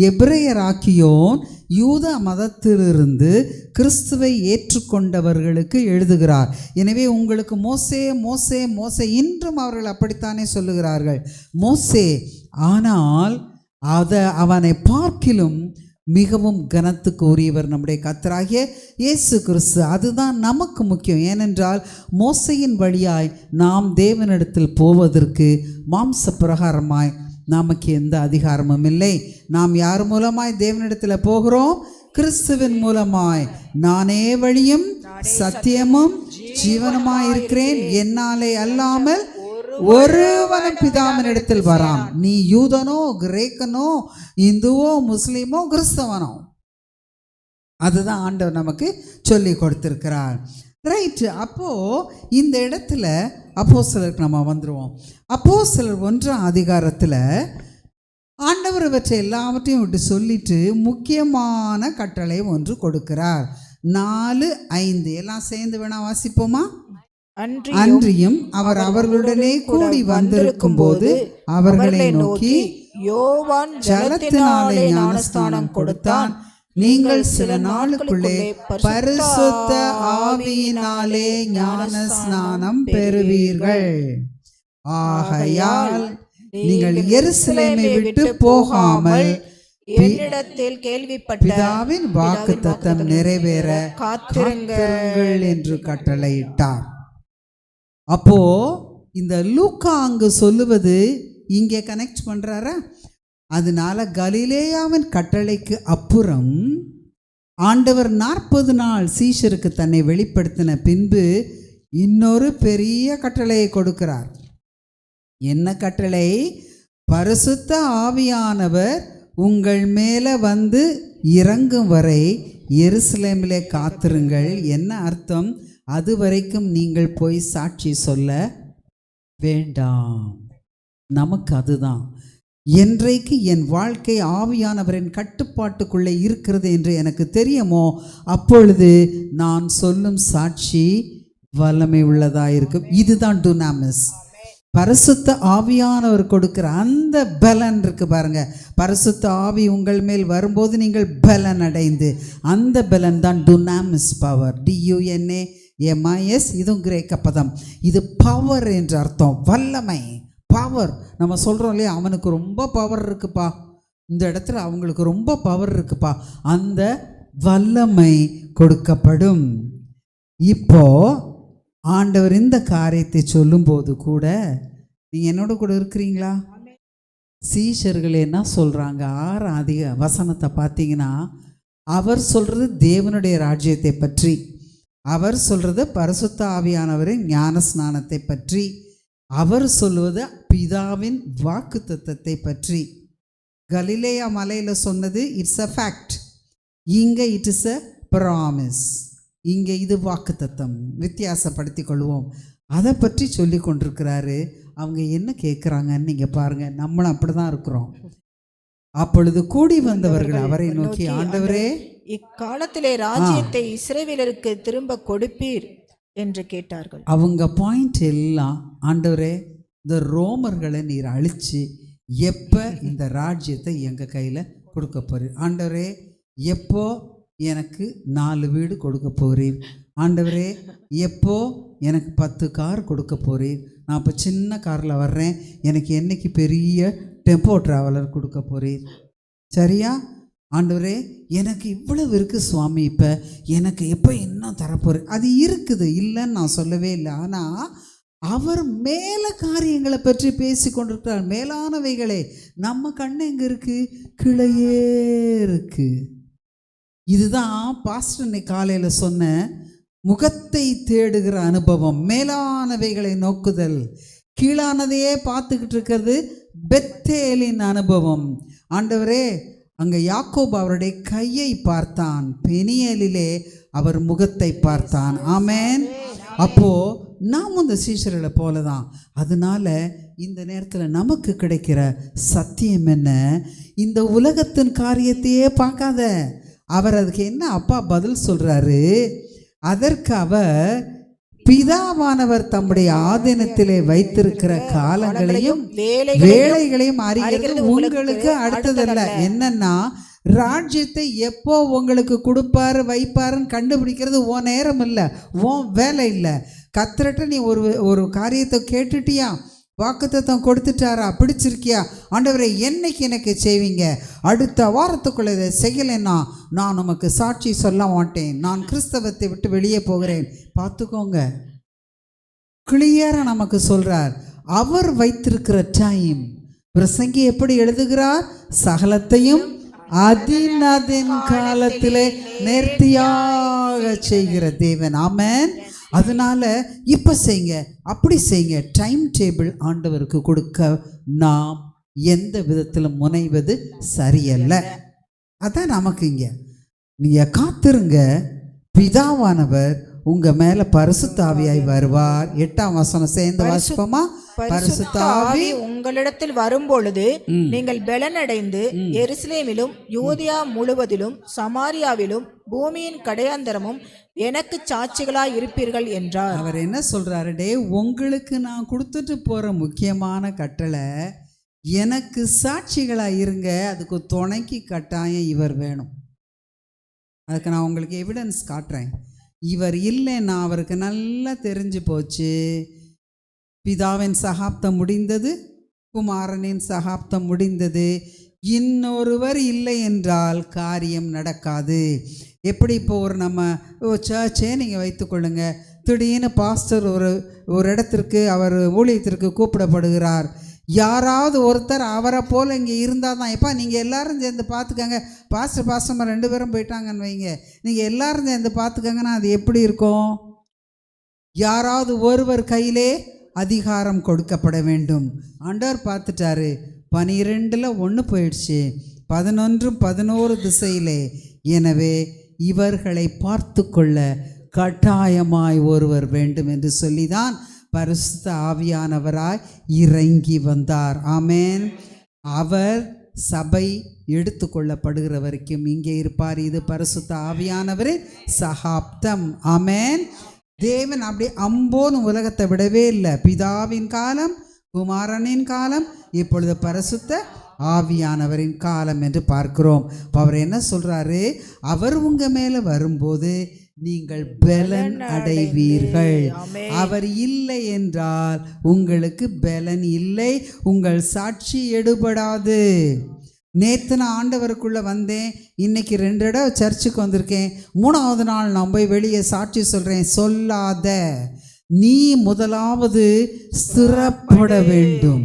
எபிரேயராக்கியோன் யூத மதத்திலிருந்து கிறிஸ்துவை ஏற்றுக்கொண்டவர்களுக்கு எழுதுகிறார். எனவே உங்களுக்கு மோசே மோசே மோசே இன்றும் அவர்கள் அப்படித்தானே சொல்லுகிறார்கள், மோசே. ஆனால் அவனை பார்க்கிலும் மிகவும் கனத்துக்கு உரியவர் நம்முடைய கர்த்தராகிய இயேசு கிறிஸ்து. அதுதான் நமக்கு முக்கியம். ஏனென்றால் மோசையின் வழியாய் நாம் தேவனிடத்தில் போவதற்கு மாம்ச பிரகாரமாய் நமக்கு எந்த அதிகாரமும் இல்லை. நாம் யார் மூலமாய் தேவனிடத்தில் போகிறோம்? கிறிஸ்துவின் மூலமாய். நானே வழியும் சத்தியமும் ஜீவனுமாய் இருக்கிறேன், என்னாலே அல்லாமல் ஒருவனும் பிதாவினிடத்தில் வரான். நீ யூதனோ கிரேக்கனோ இந்துவோ முஸ்லீமோ கிறிஸ்தவனோ, அதுதான் ஆண்டவர் நமக்கு சொல்லி கொடுத்திருக்கிறார். ரைட். அப்போ இந்த இடத்துல அப்போஸ்தலருக்கு நம்ம வந்துடுவோம். அப்போஸ்தலர் 1ஆம் அதிகாரத்தில் ஆண்டவர் இவற்றை எல்லாவற்றையும் விட்டு சொல்லிட்டு முக்கியமான கட்டளை ஒன்று கொடுக்கிறார். 4:5 எல்லாம் சேர்ந்து வேணா வாசிப்போமா? அன்றியும் அவர் அவர்களுடனே கூடி வந்திருக்கும் போது அவர்களை நோக்கி, யோவான் ஜலத்தினாலே ஞானஸ்நானம் கொடுத்தான், நீங்கள் சில நாளுக்குள்ளே பரிசுத்த ஆவியினாலே ஞானஸ்நானம் பெறுவீர்கள். ஆகையால் நீங்கள் எருசலேமை விட்டு போகாமல் என்னிடத்தில் கேள்விப்பட்ட பிதாவின் வாக்குத்தத்தம் நிறைவேற காத்திருங்கள் என்று கட்டளையிட்டார். அப்போ இந்த லூக்கா அங்கு சொல்லுவது இங்கே கனெக்ட் பண்றாரா? அதனால கலிலேயாவின் கட்டளைக்கு அப்புறம் ஆண்டவர் 40 நாள் சீஷருக்கு தன்னை வெளிப்படுத்தின பின்பு இன்னொரு பெரிய கட்டளையை கொடுக்கிறார். என்ன கட்டளை? பரிசுத்த ஆவியானவர் உங்கள் மேலே வந்து இறங்கும் வரை எருசலேமிலே காத்திருங்கள். என்ன அர்த்தம்? அது வரைக்கும் நீங்கள் போய் சாட்சி சொல்ல வேண்டாம். நமக்கு அதுதான். என்றைக்கு என் வாழ்க்கை ஆவியானவரின் கட்டுப்பாட்டுக்குள்ளே இருக்கிறது என்று எனக்கு தெரியுமோ அப்பொழுது நான் சொல்லும் சாட்சி வல்லமை உள்ளதாக இருக்கும். இதுதான் டுனாமிஸ். பரிசுத்த ஆவியானவர் கொடுக்கிற அந்த பலன் இருக்கு பாருங்க. பரிசுத்த ஆவி உங்கள் மேல் வரும்போது நீங்கள் பலன் அடைந்து, அந்த பலன் தான் டுனாமிஸ் பவர். DUNAMIS. இதுவும் கிரேக்க பதம். இது பவர் என்று அர்த்தம், வல்லமை, பவர். நம்ம சொல்கிறோம் இல்லையா, அவனுக்கு ரொம்ப பவர் இருக்குப்பா, இந்த இடத்துல அவங்களுக்கு ரொம்ப பவர் இருக்குப்பா, அந்த வல்லமை கொடுக்கப்படும். இப்போ ஆண்டவர் இந்த காரியத்தை சொல்லும்போது கூட நீங்கள் என்னோட கூட இருக்கிறீங்களா? சீஷர்கள் என்ன சொல்கிறாங்க? 6 அதிக வசனத்தை பார்த்தீங்கன்னா, அவர் சொல்கிறது தேவனுடைய ராஜ்யத்தை பற்றி, அவர் சொல்கிறது பரிசுத்த ஆவியானவரின் ஞான ஸ்நானத்தை பற்றி, அவர் சொல்வது பிதாவின் வாக்குத்தத்தத்தை பற்றி. கலிலேயா மலையில் சொன்னது இட்ஸ் அ ஃபேக்ட், இங்கே இட் இஸ் அ ப்ராமிஸ். இங்கே இது வாக்குத்தத்தம், வித்தியாசப்படுத்தி கொள்வோம். அதை பற்றி சொல்லி கொண்டிருக்கிறாரு. அவங்க என்ன கேட்குறாங்கன்னு நீங்கள் பாருங்கள். நம்மளும் அப்படி தான் இருக்கிறோம். அப்பொழுது கூடி வந்தவர்கள் அவரை நோக்கி, ஆண்டவரே, இக்காலத்திலே ராஜ்யத்தை இஸ்ரவேலருக்கு திரும்ப கொடுப்பீர் என்று கேட்டார்கள். அவங்க பாயிண்ட் எல்லாம், ஆண்டவரே, இந்த ரோமர்களை நீர் அழித்து எப்போ இந்த ராஜ்யத்தை எங்கள் கையில் கொடுக்க போகிறீர்? ஆண்டவரே, எப்போ எனக்கு 4 வீடு கொடுக்க போகிறீர்? ஆண்டவரே, எப்போ எனக்கு 10 கார் கொடுக்க போகிறீர்? நான் இப்போ சின்ன காரில் வர்றேன், எனக்கு என்னைக்கு பெரிய டெம்போ ட்ராவலர் கொடுக்க போகிறீர்? சரியா? ஆண்டவரே, எனக்கு இவ்வளவு இருக்குது சுவாமி, இப்போ எனக்கு எப்போ இன்னும் தரப்போகிறேன்? அது இருக்குது, இல்லைன்னு நான் சொல்லவே இல்லை. ஆனால் அவர் மேலே காரியங்களை பற்றி பேசி கொண்டிருக்கிறார், மேலானவைகளே. நம்ம கண்ணு எங்கே இருக்குது? கிளையே இருக்குது. இதுதான் பாஸ்டர் இன்னைக்கு காலையில் சொன்ன முகத்தை தேடுகிற அனுபவம். மேலானவைகளை நோக்குதல், கீழானதையே பார்த்துக்கிட்டு இருக்கிறது பெத்தேலின் அனுபவம். ஆண்டவரே, அங்கே யாக்கோபு அவருடைய கையை பார்த்தான், பெனியேலிலே அவர் முகத்தை பார்த்தான். ஆமென். அப்போ நாம் இந்த சீஷர்களை போல தான். அதனால இந்த நேரத்தில் நமக்கு கிடைக்கிற சத்தியம் என்ன? இந்த உலகத்தின் காரியத்தையே பார்க்காத. அவர் அதுக்கு என்ன அப்பா பதில் சொல்றாரு? அதற்கு அவர் பிதாவானவர் தம்முடைய ஆதீனத்திலே வைத்திருக்கிற காலங்களையும் வேலைகளையும் அறிகிறது உங்களுக்கு அடுத்ததல்ல. என்னன்னா, ராஜ்யத்தை எப்போ உங்களுக்கு கொடுப்பாரு வைப்பாருன்னு கண்டுபிடிக்கிறது உன் நேரம் இல்லை, உன் வேலை இல்லை. கத்திரட்ட நீ ஒரு காரியத்தை கேட்டுட்டியா, வாக்குத்தத்தம் கொடுத்துட்டாரா, பிடிச்சிருக்கியா, ஆண்டவரை என்னைக்கு எனக்கு செய்வீங்க, அடுத்த வாரத்துக்குள்ள இதை செய்யலைன்னா நான் நமக்கு சாட்சி சொல்ல மாட்டேன், நான் கிறிஸ்தவத்தை விட்டு வெளியே போகிறேன். பார்த்துக்கோங்க, கிளியராக நமக்கு சொல்றார். அவர் வைத்திருக்கிற டைம். பிரசங்கி எப்படி எழுதுகிறார்? சகலத்தையும் அதின் காலத்திலே நேர்த்தியாக செய்கிற தேவன். ஆமென். அதனால இப்ப செய்யுங்க, அப்படி செய்யுங்க. டைம் டேபிள் ஆண்டவருக்கு கொடுக்க நாம் எந்த விதத்திலும் முனைவது சரியல்ல. அதான் நமக்கு இங்க நீங்க காத்திருங்க, பிதாவானவர் உங்க மேல பரிசுத்த ஆவியாய் வருவார். 8ஆம் வசனம் சேர்ந்து வாசிப்போமா? பரிசுத்த ஆவி உங்களிடத்தில் வரும்பொழுது நீங்கள் பெலனடைந்து எருசலேமிலும் யூதேயா முழுவதிலும் சமாரியாவிலும் பூமியின் கடையாந்தரமும் எனக்கு சாட்சிகளாய் இருப்பீர்கள் என்றார். அவர் என்ன சொல்றாரு? டே, உங்களுக்கு நான் கொடுத்துட்டு போற முக்கியமான கட்டளை எனக்கு சாட்சிகளாக இருங்க. அதுக்கு துணைக்கு கட்டாயம் இவர் வேணும். அதுக்கு நான் உங்களுக்கு எவிடன்ஸ் காட்டுறேன். இவர் இல்லைன்னா அவருக்கு நல்லா தெரிஞ்சு போச்சு, பிதாவின் சகாப்தம் முடிந்தது, குமாரனின் சகாப்தம் முடிந்தது, இன்னொருவர் இல்லை என்றால் காரியம் நடக்காது. எப்படி இப்போ நம்ம சர்ச்சே நீங்கள் வைத்துக்கொள்ளுங்க, திடீர்னு பாஸ்டர் ஒரு இடத்திற்கு அவர் ஊழியத்திற்கு கூப்பிடப்படுகிறார். யாராவது ஒருத்தர் அவரை போல் இங்கே இருந்தால் தான், எப்பா நீங்கள் எல்லாரும் சேர்ந்து பார்த்துக்கங்க, பாஸ்டர் 2 பேரும் போயிட்டாங்கன்னு வைங்க, நீங்கள் எல்லாரும் சேர்ந்து பார்த்துக்கங்கன்னா அது எப்படி இருக்கும்? யாராவது ஒருவர் கையிலே அதிகாரம் கொடுக்கப்பட வேண்டும். ஆண்டவர் பார்த்துட்டாரு, 12ல் 1 போயிடுச்சு, 11 திசையிலே. எனவே இவர்களை பார்த்து கொள்ள கட்டாயமாய் ஒருவர் வேண்டும் என்று சொல்லிதான் பரிசுத்த ஆவியானவராய் இறங்கி வந்தார். ஆமென். அவர் சபை எடுத்துக்கொள்ளப்படுகிற வரைக்கும் இங்கே இருப்பார். இது பரிசுத்த ஆவியானவரின் சகாப்தம். ஆமென். தேவன் அப்படி அம்போன்னு உலகத்தை விடவே இல்லை. பிதாவின் காலம், குமாரனின் காலம், இப்பொழுது பரிசுத்த ஆவியானவரின் காலம் என்று பார்க்கிறோம். இப்போ அவர் என்ன சொல்றாரு? அவர் உங்க மேல வரும்போது நீங்கள் பலன் அடைவீர்கள். அவர் இல்லை என்றால் உங்களுக்கு பலன் இல்லை, உங்கள் சாட்சி எடுபடாது. நேற்று நான் ஆண்டவருக்குள்ளே வந்தேன், இன்னைக்கு 2 தடவை சர்ச்சுக்கு வந்திருக்கேன், 3ஆவது நாள் நான் போய் வெளியே சாட்சி சொல்கிறேன். சொல்லாத, நீ முதலாவது ஸ்திரப்பட வேண்டும்.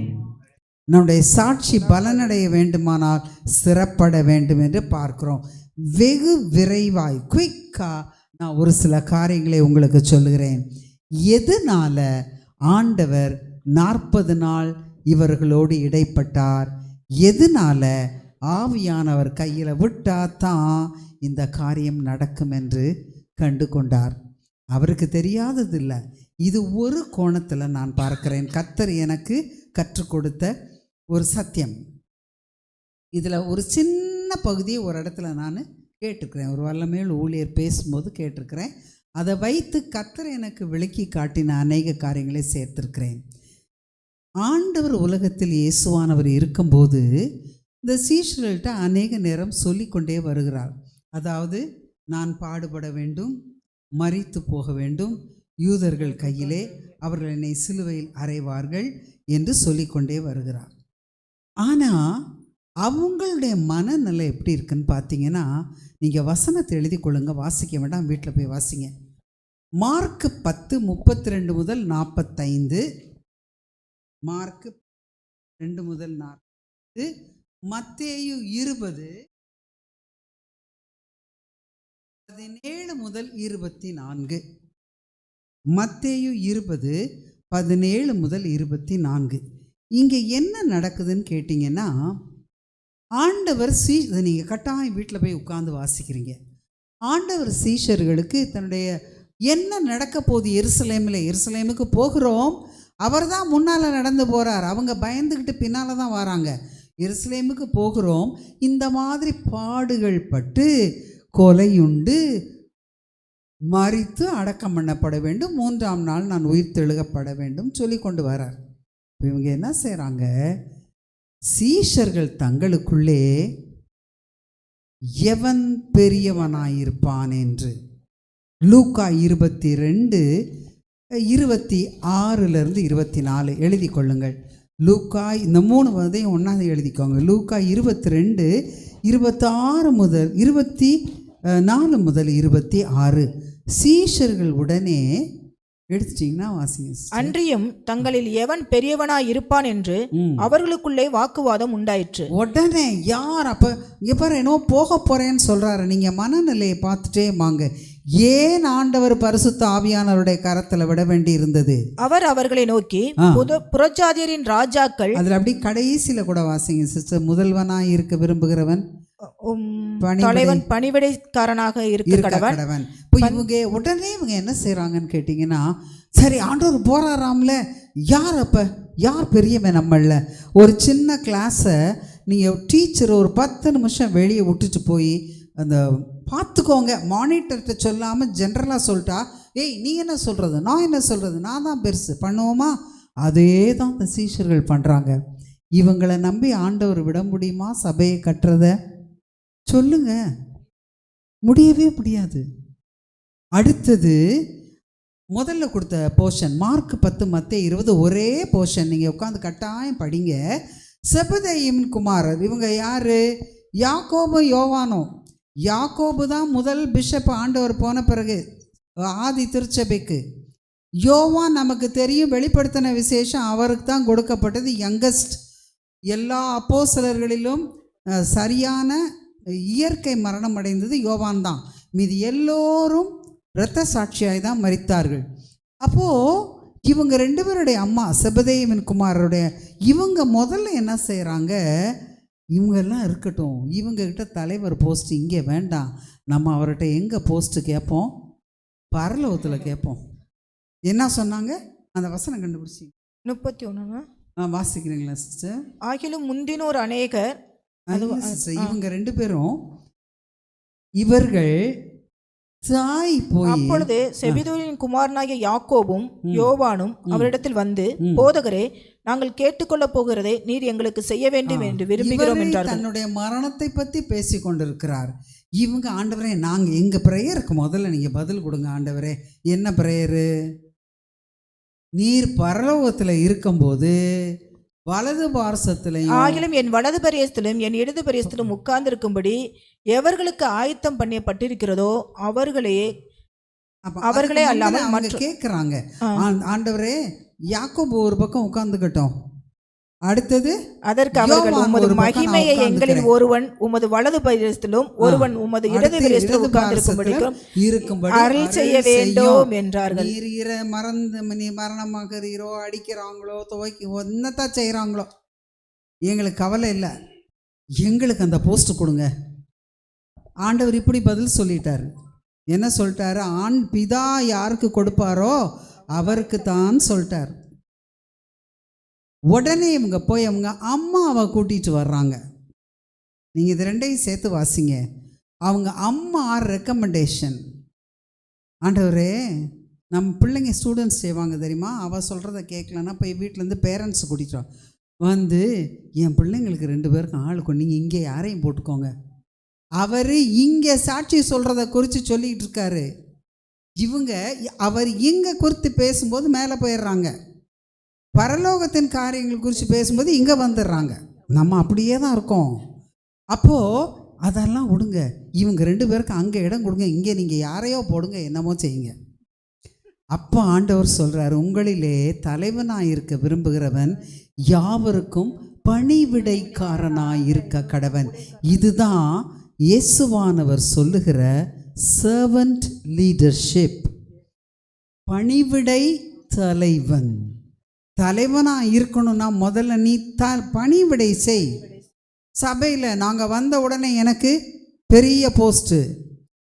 நம்முடைய சாட்சி பலனடைய வேண்டுமானால் ஸ்திரப்பட வேண்டும் என்று பார்க்கிறோம். வெகு விரைவாய் குயிக்காக நான் ஒரு சில காரியங்களை உங்களுக்கு சொல்லுகிறேன். எதனால ஆண்டவர் 40 நாள் இவர்களோடு இடைப்பட்டார்? எதனால ஆவியானவர் கையில் விட்டாதான் இந்த காரியம் நடக்கும் என்று கண்டு கொண்டார்? அவருக்கு தெரியாததில்லை. இது ஒரு கோணத்தில் நான் பார்க்கிறேன். கர்த்தர் எனக்கு கற்றுக் கொடுத்த ஒரு சத்தியம். இதில் ஒரு சின்ன பகுதியை ஒரு இடத்துல நான் கேட்டிருக்கிறேன், ஒரு வல்லமையுள்ள ஊழியர் பேசும்போது கேட்டிருக்கிறேன். அதை வைத்து கர்த்தர் எனக்கு விளக்கி காட்டின அநேக காரியங்களை சேர்த்திருக்கிறேன். ஆண்டவர் உலகத்தில் இயேசுவானவர் இருக்கும்போது இந்த சீஷர்கள்ட்ட அநேக நேரம் சொல்லிக்கொண்டே வருகிறார். அதாவது, நான் பாடுபட வேண்டும், மரித்து போக வேண்டும், யூதர்கள் கையிலே அவர்கள் என்னை சிலுவையில் அறைவார்கள் என்று சொல்லிக்கொண்டே வருகிறார். ஆனால் அவங்களுடைய மனநிலை எப்படி இருக்குன்னு பார்த்தீங்கன்னா, நீங்கள் வசனத்தை எழுதி கொள்ளுங்க, வாசிக்க வேண்டாம், வீட்டில் போய் வாசிங்க. மார்க் 10:32 முதல் 45, மார்க் 2 முதல் 40, மத்தேயு 20 17 முதல் 24. மத்தேயு 20 17 முதல் 24. இங்கே என்ன நடக்குதுன்னு கேட்டிங்கன்னா, ஆண்டவர் இதை நீங்கள் கட்டாயம் வீட்டில் போய் உட்காந்து வாசிக்கிறீங்க. ஆண்டவர் சீஷர்களுக்கு தன்னுடைய என்ன நடக்க போகுது, எருசலேமுக்கு போகிறோம், அவர் தான் முன்னால் நடந்து போகிறார், அவங்க பயந்துக்கிட்டு பின்னால் தான் வராங்க. எருசலேமுக்கு போகிறோம், இந்த மாதிரி பாடுகள் பட்டு கொலையுண்டு மரித்து அடக்கம் பண்ணப்பட வேண்டும், 3ஆம் நாள் நான் உயிர் தெழுகப்பட வேண்டும் சொல்லி கொண்டு வரார். இவங்க என்ன செய்கிறாங்க, சீஷர்கள் தங்களுக்குள்ளே எவன் பெரியவனாயிருப்பான் என்று லூக்கா 22 26 24 எழுதி கொள்ளுங்கள். லூக்கா இந்த 3 வதையும் ஒன்றாவது எழுதிக்கோங்க. லூக்கா 22 26 முதல் 24 முதல் 26. சீஷர்கள் உடனே எடுத்துட்டீங்கன்னா வாசிங்க. அன்றியும் தங்களில் எவன் பெரியவனாய் இருப்பான் என்று அவர்களுக்குள்ளே வாக்குவாதம் உண்டாயிற்று. உடனே யார் அப்போ இங்கே பாரு என்னோ போக போகிறேன்னு சொல்கிறாரு, நீங்கள் மனநிலையை பார்த்துட்டே வாங்க. ஏன் ஆண்டவர் பரிசுத்த ஆவியானவருடைய கரத்தில் விட வேண்டி இருந்தது? அவர் அவர்களை நோக்கி, புறஜாதியரின் ராஜாக்கள், அதில் அப்படி கடைசியில் கூட வாசிங்க சிஸ்டர், முதல்வனாய் இருக்க விரும்புகிறவன் தலைவன் பணிவிடைக்காரனாக இருக்க கடவன். இப்போ இவங்க உடனே இவங்க என்ன செய்கிறாங்கன்னு கேட்டிங்கன்னா, சரி ஆண்டவர் போகிறாராம்ல, யார் பெரியவன் நம்மள? ஒரு சின்ன கிளாஸை நீங்கள் டீச்சர் ஒரு 10 நிமிஷம் வெளியே விட்டுட்டு போய் அந்த பார்த்துக்கோங்க, மானிட்டர்கிட்ட சொல்லாமல் ஜென்ரலாக சொல்லிட்டா, ஏய் நீ என்ன சொல்கிறது, நான் என்ன சொல்கிறது, நான் தான் பெருசு பண்ணுவோமா? அதே தான் இந்த சீஷர்கள் பண்ணுறாங்க. இவங்களை நம்பி ஆண்டவர் விட முடியுமா சபையை கட்டுறத? சொல்லுங்க, முடியவே முடியாது. அடுத்தது முதல்ல கொடுத்த போர்ஷன் மார்க் 10 மத்தேயு 20 ஒரே போர்ஷன், நீங்கள் உட்காந்து கட்டாயம் படிங்க. செபதேயின் குமாரர் இவங்க யார்? யாக்கோபு யோவானும். யாக்கோபு தான் முதல் பிஷப் ஆண்டவர் போன பிறகு ஆதி திருச்சபைக்கு. யோவான் நமக்கு தெரியும், வெளிப்படுத்தின விசேஷம் அவருக்கு தான் கொடுக்கப்பட்டது, யங்கஸ்ட். எல்லா அப்போஸ்தலர்களிலும் சரியான இயற்கை மரணம் அடைந்தது யோவான் தான். மீதி எல்லோரும் இரத்த சாட்சியாய் தான் மரித்தார்கள். அப்போது இவங்க 2 பேருடைய அம்மா செபதேயுவின் குமாரருடைய இவங்க முதல்ல என்ன செய்கிறாங்க, இவங்கெல்லாம் இருக்கட்டும், இவங்கக்கிட்ட தலைவர் போஸ்ட் இங்கே வேண்டாம், நம்ம அவர்கிட்ட எங்கே போஸ்ட்டு கேட்போம், பரலோகத்தில் கேட்போம். என்ன சொன்னாங்க அந்த வசனம் கண்டுபிடிச்சி 31 வாசிக்கிறீங்களா சிஸ்டர்? ஆகிலும் முந்தினோர் அநேகர், இவங்க 2 பேரும் இவர்கள் தாய் போய், அப்பொழுது செபதேயுவின் குமாரனாகிய யாக்கோபும் யோவானும் அவரிடத்தில் வந்து, போதகரே, நாங்கள் கேட்டுக்கொள்ள போகிறதை நீர் எங்களுக்கு செய்ய வேண்டும் என்று விரும்புகிறோம் என்றார்கள். தன்னுடைய மரணத்தை பற்றி பேசி கொண்டிருக்கிறார். இவங்க, ஆண்டவரே நாங்கள் எங்கள் ப்ரேயருக்கு முதல்ல நீங்கள் பதில் கொடுங்க ஆண்டவரே. என்ன ப்ரேயரு? நீர் பரலோகத்தில் இருக்கும்போது வலது பார்சத்திலையும், ஆகிலும் என் வலது பரியஸ்திலும் என் இடது பரியஸ்திலும் உட்கார்ந்து இருக்கும்படி எவர்களுக்கு ஆயத்தம் பண்ணியப்பட்டிருக்கிறதோ அவர்களே அல்லாமல் மற்ற கேட்குறாங்க. ஆண்டவரே யாக்கோபு ஒரு பக்கம் உட்கார்ந்துக்கட்டும், அடுத்தது அதற்கு அவர்கள், உமது மகிமையை எங்களில் ஒருவன் உமது வலது பரியஸ்திலும் ஒருவன் உமது இடது பரியஸ்திலும் உட்கார்ந்திருக்கும்படி அருள் செய்ய வேண்டும் என்றார்கள். நீ மரணமாகிறீரோ, அடிக்கிறாங்களோ, என்னத்தான் செய்கிறாங்களோ எங்களுக்கு கவலை இல்லை, எங்களுக்கு அந்த போஸ்ட் கொடுங்க. ஆண்டவர் இப்படி பதில் சொல்லிட்டாரு. என்ன சொல்லிட்டாரு? ஆண் பிதா யாருக்கு கொடுப்பாரோ அவருக்கு தான் சொல்லிட்டார். உடனே இவங்க போய் அவங்க அம்மாவை கூட்டிகிட்டு வர்றாங்க. நீங்கள் இது 2ஐயும் சேர்த்து வாசிங்க. அவங்க அம்மா ரெக்கமெண்டேஷன், ஆண்டவரே நம்ம பிள்ளைங்க ஸ்டூடெண்ட்ஸ் செய்வாங்க தெரியுமா, அவள் சொல்கிறத கேட்கலன்னா போய் வீட்டிலேருந்து பேரண்ட்ஸை கூட்டிகிட்டு வந்து, என் பிள்ளைங்களுக்கு 2 பேருக்கும் ஆளுக்கும் நீங்கள் இங்கே யாரையும் போட்டுக்கோங்க. அவர் இங்கே சாட்சி சொல்கிறத குறித்து சொல்லிகிட்டு இருக்காரு. அவர் இங்கே குறித்து பேசும்போது மேலே போயிடுறாங்க, பரலோகத்தின் காரியங்கள் குறித்து பேசும்போது இங்கே வந்துடுறாங்க. நம்ம அப்படியே தான் இருக்கோம். அப்போது அதெல்லாம் விடுங்க, இவங்க 2 பேருக்கு அங்கே இடம் கொடுங்க, இங்கே நீங்கள் யாரையோ போடுங்க, என்னமோ செய்யுங்க. அப்போ ஆண்டவர் சொல்கிறார், உங்களிலே தலைவனாக இருக்க விரும்புகிறவன் யாவருக்கும் பணிவிடைக்காரனாக இருக்க கடவன். இதுதான் இயேசுவானவர் சொல்லுகிற சர்வன்ட் லீடர்ஷிப். பணிவிடை தலைவன். தலைவனாக இருக்கணும்னா முதல்ல நீ பணிவிடை செய். சபையில் நாங்கள் வந்த உடனே எனக்கு பெரிய போஸ்ட்டு,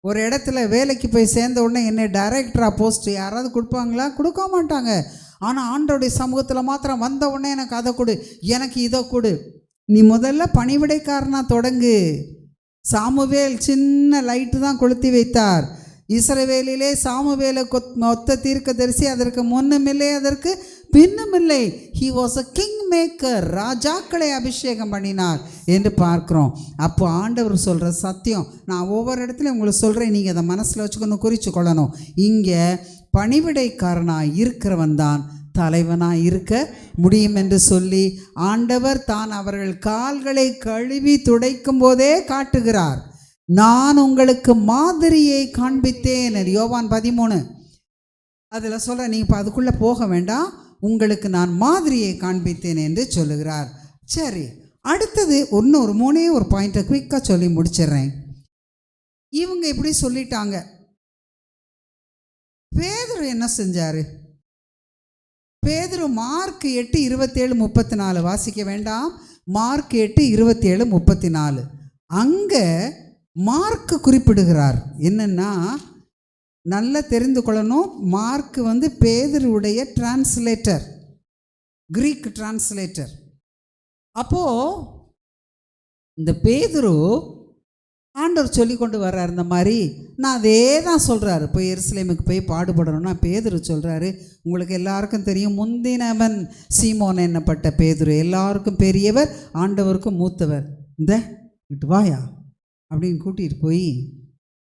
ஒரு இடத்துல வேலைக்கு போய் சேர்ந்த உடனே என்னை டைரக்டராக போஸ்ட்டு யாராவது கொடுப்பாங்களா? கொடுக்க மாட்டாங்க. ஆனால் ஆண்டவருடைய சமூகத்தில் மாத்திரம் வந்த உடனே எனக்கு அதை கொடு, எனக்கு இதை கொடு. நீ முதல்ல பணிவிடைக்காரனாக தொடங்கு. சாமுவேல் சின்ன லைட்டு தான் கொளுத்தி வைத்தார். இஸ்ரவேலிலே சாமுவேலை ஒத்த தீர்க்கதரிசி அதற்கு முன்னுமில்லை அதற்கு பின்னுமில்லை. He was a king maker. ராஜாக்களை அபிஷேகம் பண்ணினார் என்று பார்க்குறோம். அப்போ ஆண்டவர் சொல்கிற சத்தியம் நான் ஒவ்வொரு இடத்துலையும் உங்களுக்கு சொல்கிறேன், நீங்கள் அதை மனசில் வச்சுக்கணும், குறித்து கொள்ளணும். இங்கே பணிவிடைக்காரனாக இருக்கிறவன் தான் தலைவனாக இருக்க முடியும் என்று சொல்லி ஆண்டவர் தான் அவர்கள் கால்களை கழுவி துடைக்கும் போதே காட்டுகிறார். நான் உங்களுக்கு மாதிரியை காண்பித்தேன். யோவான் 13 அதில் சொல்கிறேன். நீங்கள் இப்போ அதுக்குள்ளே போக வேண்டாம், உங்களுக்கு நான் மாதிரியை காண்பித்தேன் என்று சொல்லுகிறார். சரி, அடுத்தது ஒரு மூணே ஒரு பாயிண்ட்டை குயிக்காக சொல்லி முடிச்சிடுறேன். இவங்க இப்படி சொல்லிட்டாங்க. பேதுரு என்ன செஞ்சார்? பேதுரு மார்க் 8:27-34 வாசிக்க வேண்டாம். மார்க் 8:27-34 அங்கே மார்க் குறிப்பிடுகிறார். என்னன்னா நல்லா தெரிந்து கொள்ளணும். மார்க் பேதுருவுடைய டிரான்ஸ்லேட்டர், கிரீக் டிரான்ஸ்லேட்டர். அப்போது இந்த பேதுரு ஆண்டவர் சொல்லி கொண்டு வர்றார். இந்த மாதிரி நான் அதே தான் சொல்கிறாரு. போய் எருசலேமுக்கு போய் பாடுபடணும்னா பேதுரு சொல்கிறாரு. உங்களுக்கு எல்லாருக்கும் தெரியும், முந்தினவன் சீமோன் என்னப்பட்ட பேதுரு, எல்லாருக்கும் பெரியவர், ஆண்டவருக்கும் மூத்தவர். இந்த இட்டு வாயா அப்படின்னு கூட்டிகிட்டு போய்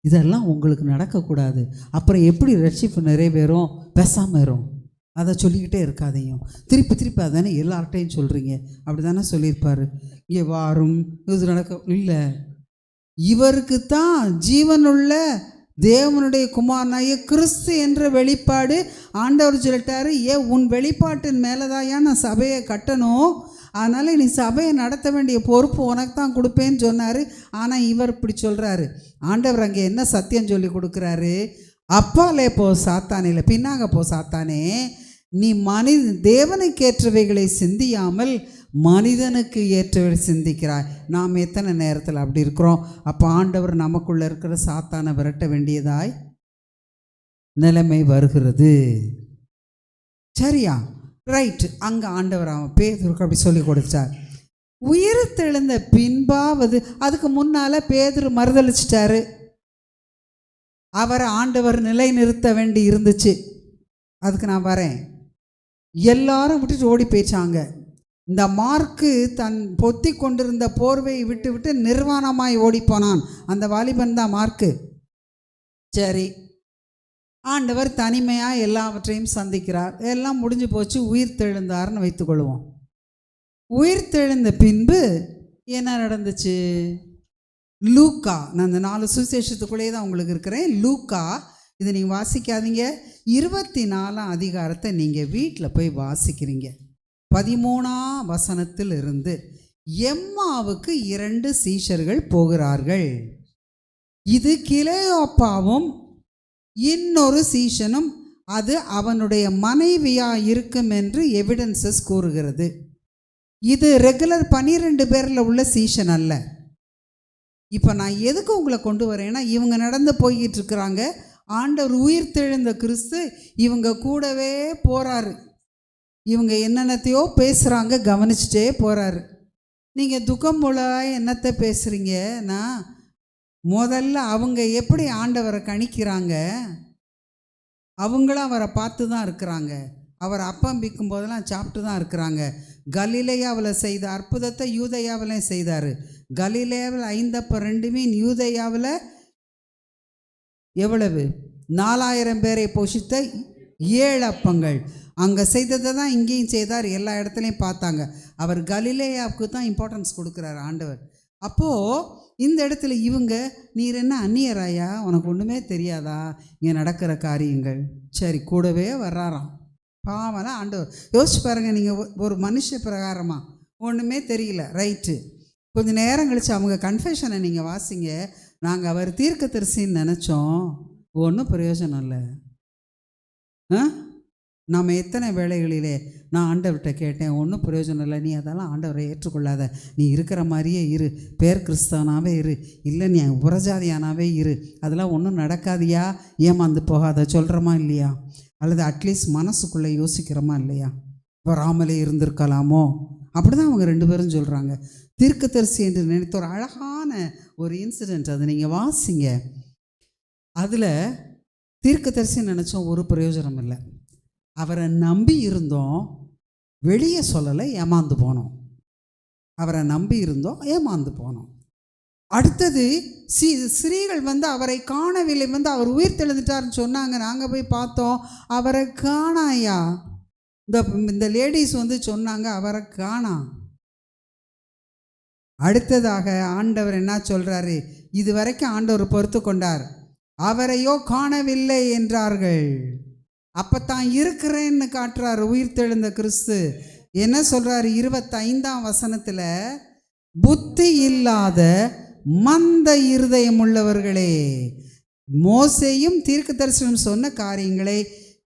இதெல்லாம் உங்களுக்கு நடக்கக்கூடாது, அப்புறம் எப்படி ரட்சிப்பு நிறைவேறும், பேசாமல் வரும், அதை சொல்லிக்கிட்டே இருக்காதையும், திருப்பி திருப்பி அதானே எல்லார்ட்டையும் சொல்கிறீங்க, அப்படி தானே சொல்லியிருப்பார். இங்கே வாரும் இது நடக்க இல்லை. இவருக்கு தான் ஜீவனுள்ள தேவனுடைய குமாரனாய கிறிஸ்து என்ற வெளிப்பாடு ஆண்டவர் சொல்லிட்டாரு. உன் வெளிப்பாட்டின் மேலதாயா நான் சபையை கட்டணும், அதனால் நீ சபையை நடத்த வேண்டிய பொறுப்பு உனக்கு தான் கொடுப்பேன்னு சொன்னார். ஆனால் இவர் இப்படி சொல்கிறாரு. ஆண்டவர் அங்கே என்ன சத்தியம் சொல்லி கொடுக்குறாரு? அப்பாலே போ சாத்தானே, பின்னாக போ சாத்தானே, நீ தேவனுக்கு ஏற்றவைகளை சிந்தியாமல் மனிதனுக்கு ஏற்றவை சிந்திக்கிறாய். நாம் எத்தனை நேரத்தில் அப்படி இருக்கிறோம்? அப்போ ஆண்டவர் நமக்குள்ளே இருக்கிற சாத்தானை விரட்ட வேண்டியதாய் நிலைமை வருகிறது. சரியா? ரைட். அங்கே ஆண்டவர் அவன் பேதுருக்கு அப்படி சொல்லி கொடுத்தார். உயிர் தெழுந்த பின்பாவது, அதுக்கு முன்னால் பேதுரு மறுதளிச்சிட்டாரு. அவரை ஆண்டவர் நிலை நிறுத்த வேண்டி இருந்துச்சு. அதுக்கு நான் வரேன். எல்லாரும் விட்டுட்டு ஓடி போயிச்சாங்க. இந்த மார்க்கு தன் பொத்தி கொண்டிருந்த போர்வையை விட்டு விட்டு நிர்வாணமாய் ஓடிப்போனான். அந்த வாலிபன் தான் மார்க்கு. சரி, ஆண்டவர் தனிமையாக எல்லாவற்றையும் சந்திக்கிறார். எல்லாம் முடிஞ்சு போச்சு, உயிர் தெழுந்தார்னு வைத்துக்கொள்வோம். உயிர் தெழுந்த பின்பு என்ன நடந்துச்சு? லூக்கா, நான் அந்த 4 சுவிசேஷத்துக்குள்ளே தான் உங்களுக்கு இருக்கிறேன். லூக்கா, இதை நீங்கள் வாசிக்காதீங்க. 24ஆம் அதிகாரத்தை நீங்கள் வீட்டில் போய் வாசிக்கிறீங்க. 13ஆம் வசனத்திலிருந்து எம்மாவுக்கு 2 சீஷர்கள் போகிறார்கள். இது கிலயோப்பாவும் இன்னொரு சீஷனும் அது அவனுடைய மனைவியாக இருக்கும் என்று எவிடன்சஸ் கூறுகிறது. இது ரெகுலர் 12 பேரில் உள்ள சீஷன் அல்ல. இப்போ நான் எதுக்கு உங்களை கொண்டு வரேன்னா, இவங்க நடந்து போய்கிட்டு இருக்கிறாங்க. ஆண்டவர் உயிர் தெழுந்த கிறிஸ்து இவங்க கூடவே போகிறாரு. இவங்க என்னென்னத்தையோ பேசுகிறாங்க, கவனிச்சுட்டே போகிறாரு. நீங்கள் துக்கம் போல என்னத்தை பேசுகிறீங்கன்னா, முதல்ல அவங்க எப்படி ஆண்டவரை கணிக்கிறாங்க, அவங்களும் அவரை பார்த்து தான் இருக்கிறாங்க. அவர் அப்பம் பிக்கும் போதெல்லாம் சாப்பிட்டு தான் இருக்கிறாங்க. கலிலேயாவில் செய்த அற்புதத்தை யூதேயாவிலையும் செய்தார். கலிலேயாவில் 5 அப்பம் 2 மீன், யூதேயாவில் எவ்வளவு? 4000 பேரை போஷித்த 7 அப்பங்கள். அங்கே செய்ததை தான் இங்கேயும் செய்தார். எல்லா இடத்துலையும் பார்த்தாங்க. அவர் கலிலேயாவுக்கு தான் இம்பார்ட்டன்ஸ் கொடுக்குறார் ஆண்டவர். அப்போது இந்த இடத்துல இவங்க, நீர் என்ன அந்நியராயா, உனக்கு ஒன்றுமே தெரியாதா இங்கே நடக்கிற காரியங்கள்? சரி, கூடவே வர்றாராம். பாவம்லாம் ஆண்டவர். யோசிச்சு பாருங்கள், நீங்கள் ஒரு மனுஷ பிரகாரமாக ஒன்றுமே தெரியல, ரைட்டு. கொஞ்சம் நேரம் கழித்து அவங்க கன்ஃபெஷனை நீங்கள் வாசிங்க. நாங்கள் அவர் தீர்க்கதரிசின்னு நினச்சோம், ஒன்றும் பிரயோஜனம் இல்லை. நம்ம எத்தனை வேளைகளிலே நான் ஆண்டவர்கிட்ட கேட்டேன், ஒன்றும் பிரயோஜனம் இல்லை, நீ அதெல்லாம் ஆண்டவரை ஏற்றுக்கொள்ளாத, நீ இருக்கிற மாதிரியே இரு, பேர் கிறிஸ்தவனாகவே இரு, இல்லை நீ புறஜாதியானாவே இரு, அதெல்லாம் ஒன்றும் நடக்காதியா, ஏமாந்து போகாத சொல்கிறோமா இல்லையா? அல்லது அட்லீஸ்ட் மனசுக்குள்ளே யோசிக்கிறோமா இல்லையா? வராமலே இருந்திருக்கலாமோ? அப்படி தான் அவங்க 2 பேரும் சொல்கிறாங்க. தீர்க்கதரிசி என்று நினைத்த ஒரு அழகான ஒரு இன்சிடெண்ட், அது நீங்கள் வாசிங்க. அதில் தீர்க்கதரிசி நினச்சோம், ஒரு பிரயோஜனம் இல்லை. அவரை நம்பி இருந்தோம், வெளியே சொல்லலை, ஏமாந்து போனோம். அவரை நம்பி இருந்தோம், ஏமாந்து போனோம். அடுத்தது ஸ்திரீகள் அவரை காணவில்லை, அவர் உயிர் தெழுந்துட்டார்னு சொன்னாங்க. நாங்கள் போய் பார்த்தோம், அவரை காணாயா. இந்த லேடிஸ் சொன்னாங்க, அவரை காணா. அடுத்ததாக ஆண்டவர் என்ன சொல்கிறாரு, இது வரைக்கும் ஆண்டவர் பொறுத்து கொண்டார், அவரையோ காணவில்லை என்றார்கள். அப்போத்தான் இருக்கிறேன்னு காட்டுறாரு உயிர் தெழுந்த கிறிஸ்து. என்ன சொல்கிறாரு 25ஆம் வசனத்தில், புத்தி இல்லாத மந்த இருதயம் உள்ளவர்களே, மோசேயும் தீர்க்கதரிசனம் சொன்ன காரியங்களை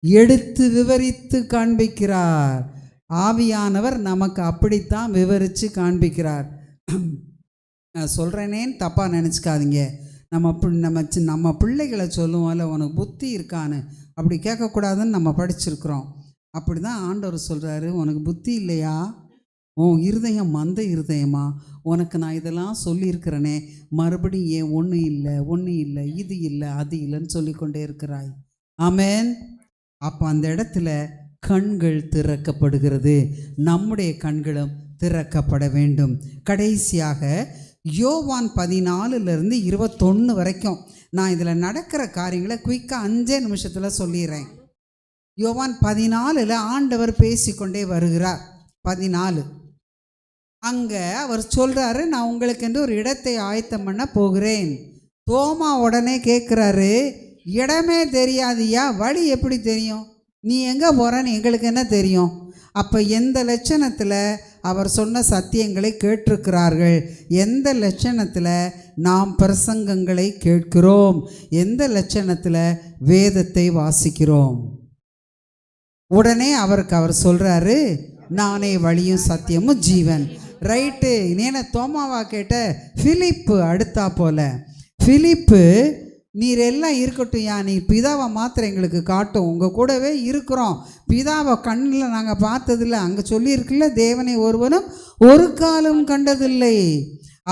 எடுத்து விவரித்து காண்பிக்கிறார். ஆவியானவர் நமக்கு அப்படித்தான் விவரித்து காண்பிக்கிறார். நான் சொல்கிறேனேன்னு தப்பாக நினச்சிக்காதீங்க. நம்ம பிள்ளைகளை சொல்லுவோம்ல, உனக்கு புத்தி இருக்கான்னு, அப்படி கேட்கக்கூடாதுன்னு நம்ம படிச்சிருக்கிறோம். அப்படி தான் ஆண்டவர் சொல்கிறாரு, உனக்கு புத்தி இல்லையா, உன் இருதயம் மந்த இருதயமா, உனக்கு நான் இதெல்லாம் சொல்லியிருக்கிறேனே, மறுபடியும் ஏன் ஒன்று இல்லை இது இல்லை அது இல்லைன்னு சொல்லிக்கொண்டே இருக்கிறாய். ஆமென். அப்போ அந்த இடத்துல கண்கள் திறக்கப்படுகிறது, நம்முடைய கண்களும் திறக்கப்பட வேண்டும். கடைசியாக யோவான் 14 21 வரைக்கும் நான் இதில் நடக்கிற காரியங்களை குயிக்காக 5 நிமிஷத்தில் சொல்லிடுறேன். யோவான் 14 ஆண்டவர் பேசிக்கொண்டே வருகிறார். 14 அங்கே அவர் சொல்கிறாரு, நான் உங்களுக்கு என்று ஒரு இடத்தை ஆயத்தம் பண்ண போகிறேன். தோமா உடனே கேட்குறாரு, இடமே தெரியாதியா, வழி எப்படி தெரியும், நீ எங்கே போகிறன்னு எங்களுக்கு என்ன தெரியும்? அப்போ எந்த லட்சணத்தில் அவர் சொன்ன சத்தியங்களை கேட்டிருக்கிறார்கள், எந்த லட்சணத்தில் நாம் பிரசங்கங்களை கேட்கிறோம், எந்த லட்சணத்தில் வேதத்தை வாசிக்கிறோம்? உடனே அவர் சொல்கிறாரு, நானே வழியும் சத்தியமும் ஜீவன். ரைட்டு. நீன தோமாவா கேட்ட? பிலிப்பு அடுத்தா போல. பிலிப்பு, நீர் எல்லாம் இருக்கட்டும் யா, நீ பிதாவை மாத்திரம் எங்களுக்கு காட்டும், உங்கள் கூடவே இருக்கிறோம், பிதாவை கண்ணில் நாங்கள் பார்த்ததில்லை, அங்கே சொல்லியிருக்குல்ல, தேவனை ஒருவனும் ஒரு காலம் கண்டதில்லை,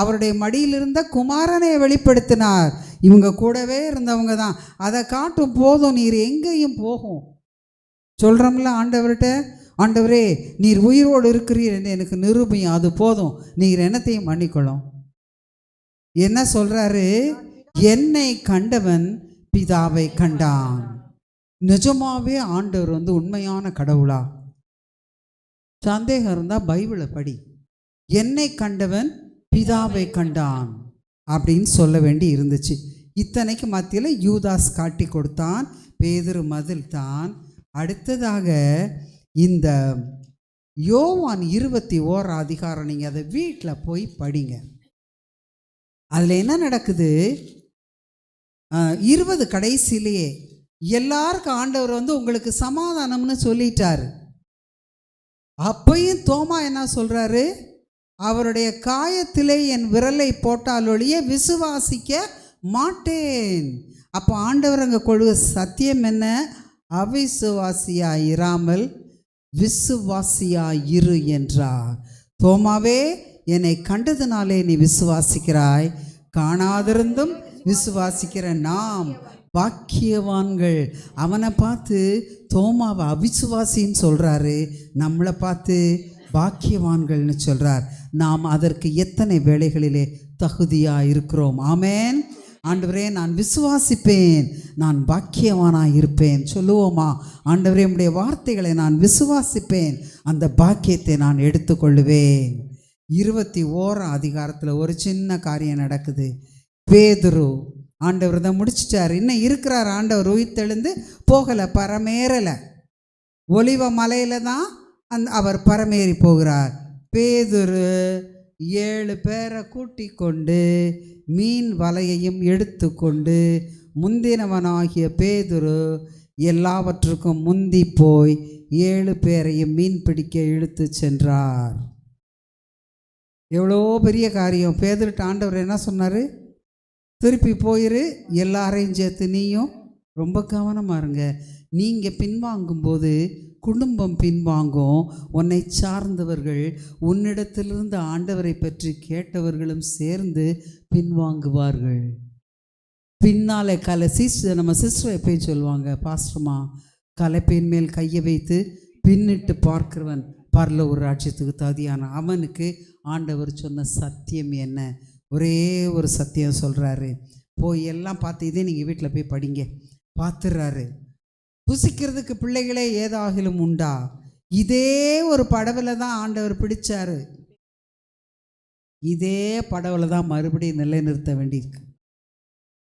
அவருடைய மடியில் இருந்த குமாரனை வெளிப்படுத்தினார், இவங்க கூடவே இருந்தவங்க தான், அதை காட்டும், போதும், நீர் எங்கேயும் போகும் சொல்கிறோம்ல ஆண்டவர்கிட்ட. ஆண்டவரே, நீர் உயிரோடு இருக்கிறீர் என்று எனக்கு நிரூபியும், அது போதும், நீர் என்னத்தையும் மன்னிக்கொள்ளும். என்ன சொல்கிறாரு? என்னை கண்டவன் பிதாவை கண்டான். நிஜமாவே ஆண்டவர் உண்மையான கடவுளா? சந்தேகம் இருந்தால் பைபிளை படி. என்னை கண்டவன் பிதாவை கண்டான் அப்படின்னு சொல்ல வேண்டி இருந்துச்சு. இத்தனைக்கு மத்தியில் யூதாஸ் காட்டி கொடுத்தான், பேதுரு மதில் தான். அடுத்ததாக இந்த யோவான் 21 அதிகாரம், நீங்கள் அதை வீட்டில் போய் படிங்க. அதில் என்ன நடக்குது? 20 கடைசியிலேயே எல்லாருக்கும் ஆண்டவர் உங்களுக்கு சமாதானம்னு சொல்லிட்டார். அப்பையும் தோமா என்ன சொல்கிறாரு? அவருடைய காயத்திலே என் விரலை போட்டால் ஒழிய விசுவாசிக்க மாட்டேன். அப்போ ஆண்டவர் அங்கே கொள்கிற சத்தியம் என்ன? அவிசுவாசியாயிராமல் விசுவாசியாயிரு என்றார். தோமாவே, என்னை கண்டதுனாலே நீ விசுவாசிக்கிறாய், காணாதிருந்தும் விசுவாசிக்கிற நாம் பாக்கியவான்கள். அவனை பார்த்து தோமாவை அவிசுவாசின்னு சொல்கிறாரு, நம்மளை பார்த்து பாக்கியவான்கள்னு சொல்கிறார். நாம் அதற்கு எத்தனை வேளைகளிலே தகுதியாக இருக்கிறோம்? ஆமென். ஆண்டவரே, நான் விசுவாசிப்பேன், நான் பாக்கியவானாக இருப்பேன் சொல்லுவோமா? ஆண்டவரே, உம்முடைய வார்த்தைகளை நான் விசுவாசிப்பேன், அந்த பாக்கியத்தை நான் எடுத்துக்கொள்ளுவேன். 21 அதிகாரத்தில் ஒரு சின்ன காரியம் நடக்குது. பேதுரு ஆண்டவர் தான் முடிச்சிட்டார், இன்னும் இருக்கிறார். ஆண்டவர் உயிர்த்தெழுந்து போகலை, பரமேறலை. ஒலிவ மலையில் தான் அவர் பரமேறி போகிறார். பேதுரு 7 பேரை கூட்டிக் கொண்டு மீன் வலையையும் எடுத்துக்கொண்டு முந்தினவனாகிய பேதுரு எல்லாவற்றுக்கும் முந்தி போய் 7 பேரையும் மீன் பிடிக்க இழுத்து சென்றார். எவ்வளோ பெரிய காரியம். பேதுருட்ட ஆண்டவர் என்ன சொன்னார்? திருப்பி போயிரு, எல்லாரையும் சேர்த்து நீயும். ரொம்ப கவனமாக இருங்க. நீங்கள் பின்வாங்கும்போது குடும்பம் பின்வாங்கும். உன்னை சார்ந்தவர்கள், உன்னிடத்திலிருந்து ஆண்டவரை பற்றி கேட்டவர்களும் சேர்ந்து பின்வாங்குவார்கள். பின்னாலே நம்ம சிஸ்டர் எப்பயும் சொல்லுவாங்க, பாஸ்டர்மா, கலைப்பையின் மேல் கையை வைத்து பின்னிட்டு பார்க்கிறவன் பரலோக ராஜ்யத்துக்கு தகுதியான அவனுக்கு ஆண்டவர் சொன்ன சத்தியம் என்ன? ஒரே ஒரு சத்தியம் சொல்கிறாரு. போய் எல்லாம் பார்த்து, இதே நீங்கள் வீட்டில் போய் படிங்க, பார்த்துடுறாரு. புசிக்கிறதுக்கு பிள்ளைகளே ஏதாகிலும் உண்டா? இதே ஒரு படவில் தான் ஆண்டவர் பிடிச்சாரு. இதே படவில் தான் மறுபடியும் நிலைநிறுத்த வேண்டியிருக்கு.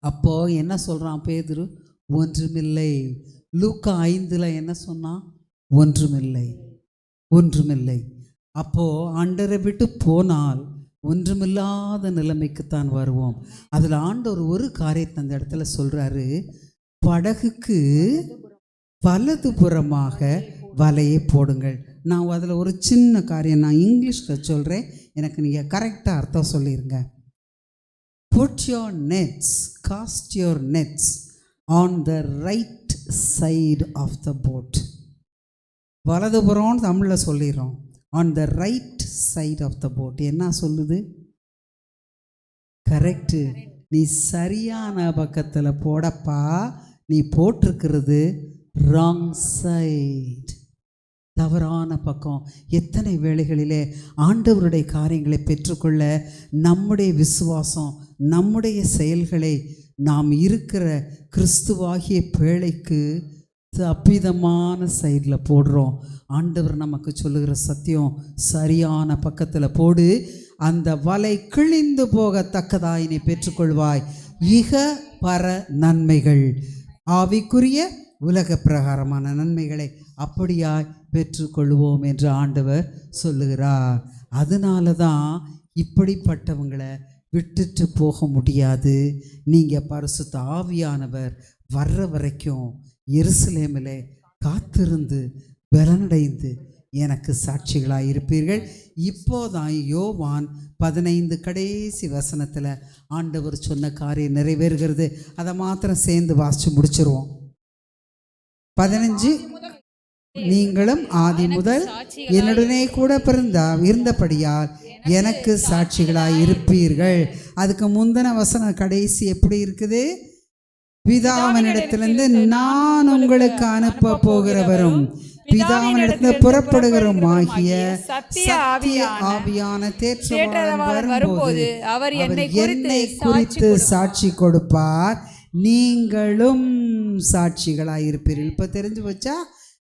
அப்போது என்ன சொல்கிறான் பேதுரு? ஒன்றுமில்லை. லூக்கா 5 என்ன சொன்னான்? ஒன்றுமில்லை, ஒன்றுமில்லை. அப்போது ஆண்டவரை விட்டு போனால் ஒன்றுமில்லாத நிலைமைக்குத்தான் வருவோம். அதில் ஆண்டவர் ஒரு காரியத்தை அந்த இடத்துல சொல்கிறாரு. படகுக்கு வலதுபுறமாக வலையை போடுங்கள். நான் அதில் ஒரு சின்ன காரியம் நான் இங்கிலீஷில் சொல்கிறேன், எனக்கு நீங்கள் கரெக்டாக அர்த்தம் சொல்லிடுங்க. Put your nets, cast your nets on the right side of the boat. வலதுபுறம்னு தமிழில் சொல்லிடுறோம். On the right side of the boat. என்ன சொல்லுது? கரெக்டு. நீ சரியான பக்கத்தில் போடப்பா. நீ போட்டிருக்கிறது ராங் சைட், தவறான பக்கம். எத்தனை வேளைகளிலே ஆண்டவருடைய காரியங்களை பெற்றுக்கொள்ள நம்முடைய விசுவாசம், நம்முடைய செயல்களை நாம் இருக்கிற கிறிஸ்துவாகிய பேழைக்கு அப்பிதமான சைடில் போடுறோம். ஆண்டவர் நமக்கு சொல்லுகிற சத்தியம், சரியான பக்கத்தில் போடு, அந்த வலை கிழிந்து போகத்தக்கதாய் நீ பெற்றுக்கொள்வாய் இக பர நன்மைகள், ஆவிக்குரிய உலக பிரகாரமான நன்மைகளை அப்படியாய் பெற்றுக்கொள்வோம் என்று ஆண்டவர் சொல்லுகிறார். அதனால தான் இப்படிப்பட்டவங்களை விட்டுட்டு போக முடியாது. நீங்கள் பரிசுத்த ஆவியானவர் வர்ற வரைக்கும் எருசலேமிலே காத்திருந்து பலனடைந்து எனக்கு சாட்சிகளாக இருப்பீர்கள். இப்போதான் யோவான் 15 கடைசி வசனத்தில் ஆண்டவர் சொன்ன காரியம் நிறைவேறுகிறது. அதை மாத்திரம் சேர்ந்து வாசித்து முடிச்சிருவோம். 15, நீங்களும் ஆதி முதல் என்னுடனே கூட இருந்தபடியால் எனக்கு சாட்சிகளாய் இருப்பீர்கள். அதுக்கு முந்தின வசனம் கடைசி எப்படி இருக்குது? பிதாவினிடத்திலிருந்து நான் உங்களுக்கு அனுப்ப போகிறவரும் பிதாவினிடத்தில் புறப்படுகிறோம் ஆகிய சத்திய ஆவியான தேற்றவாளன் வரும்போது அவர் என்னை குறித்து சாட்சி கொடுப்பார், நீங்களும் சாட்சிகளாக இருப்பீர்கள். இப்போ தெரிஞ்சு வச்சா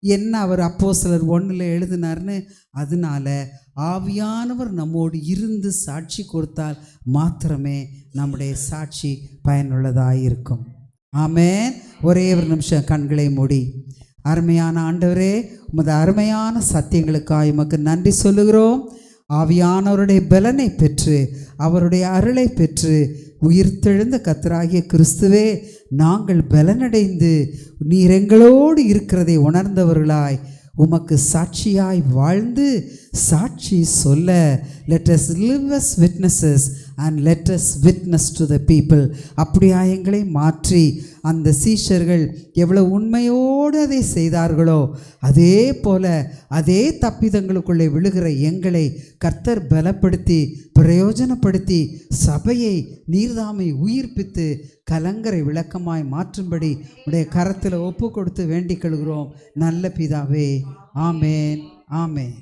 என்ன அவர் அப்போஸ்தலர் 1 எழுதினார்னு. அதனால ஆவியானவர் நம்மோடு இருந்து சாட்சி கொடுத்தால் மாத்திரமே நம்முடைய சாட்சி பயனுள்ளதாக இருக்கும். ஆமென். ஒரே ஒரு நிமிஷம் கண்களை மூடி. அருமையான ஆண்டவரே, உமது அருமையான சத்தியங்களுக்காக உமக்கு நன்றி சொல்லுகிறோம். ஆவியானவருடைய பலனை பெற்று அவருடைய அருளை பெற்று உயிர்த்தெழுந்த கர்த்தராகிய கிறிஸ்துவே, நாங்கள் பலனடைந்து நீர் எங்களோடு இருக்கிறதை உணர்ந்தவர்களாய் உமக்கு சாட்சியாய் வாழ்ந்து சாட்சி சொல்ல, let us live as witnesses and let us witness to the people. அப்படியா எங்களை மாற்றி அந்த சீஷர்கள் எவ்வளவு உண்மையோடு அதை செய்தார்களோ அதே போல அதே தப்பிதங்களுக்குள்ளே விழுகிற எங்களை கர்த்தர் பலப்படுத்தி பிரயோஜனப்படுத்தி சபையை நீர்தாமை உயிர்ப்பித்து கலங்கரை விளக்கமாய் மாற்றும்படி உடைய கரத்தில் ஒப்பு கொடுத்து வேண்டிக் கொள்கிறோம் நல்ல பிதாவே. ஆமேன், ஆமேன்.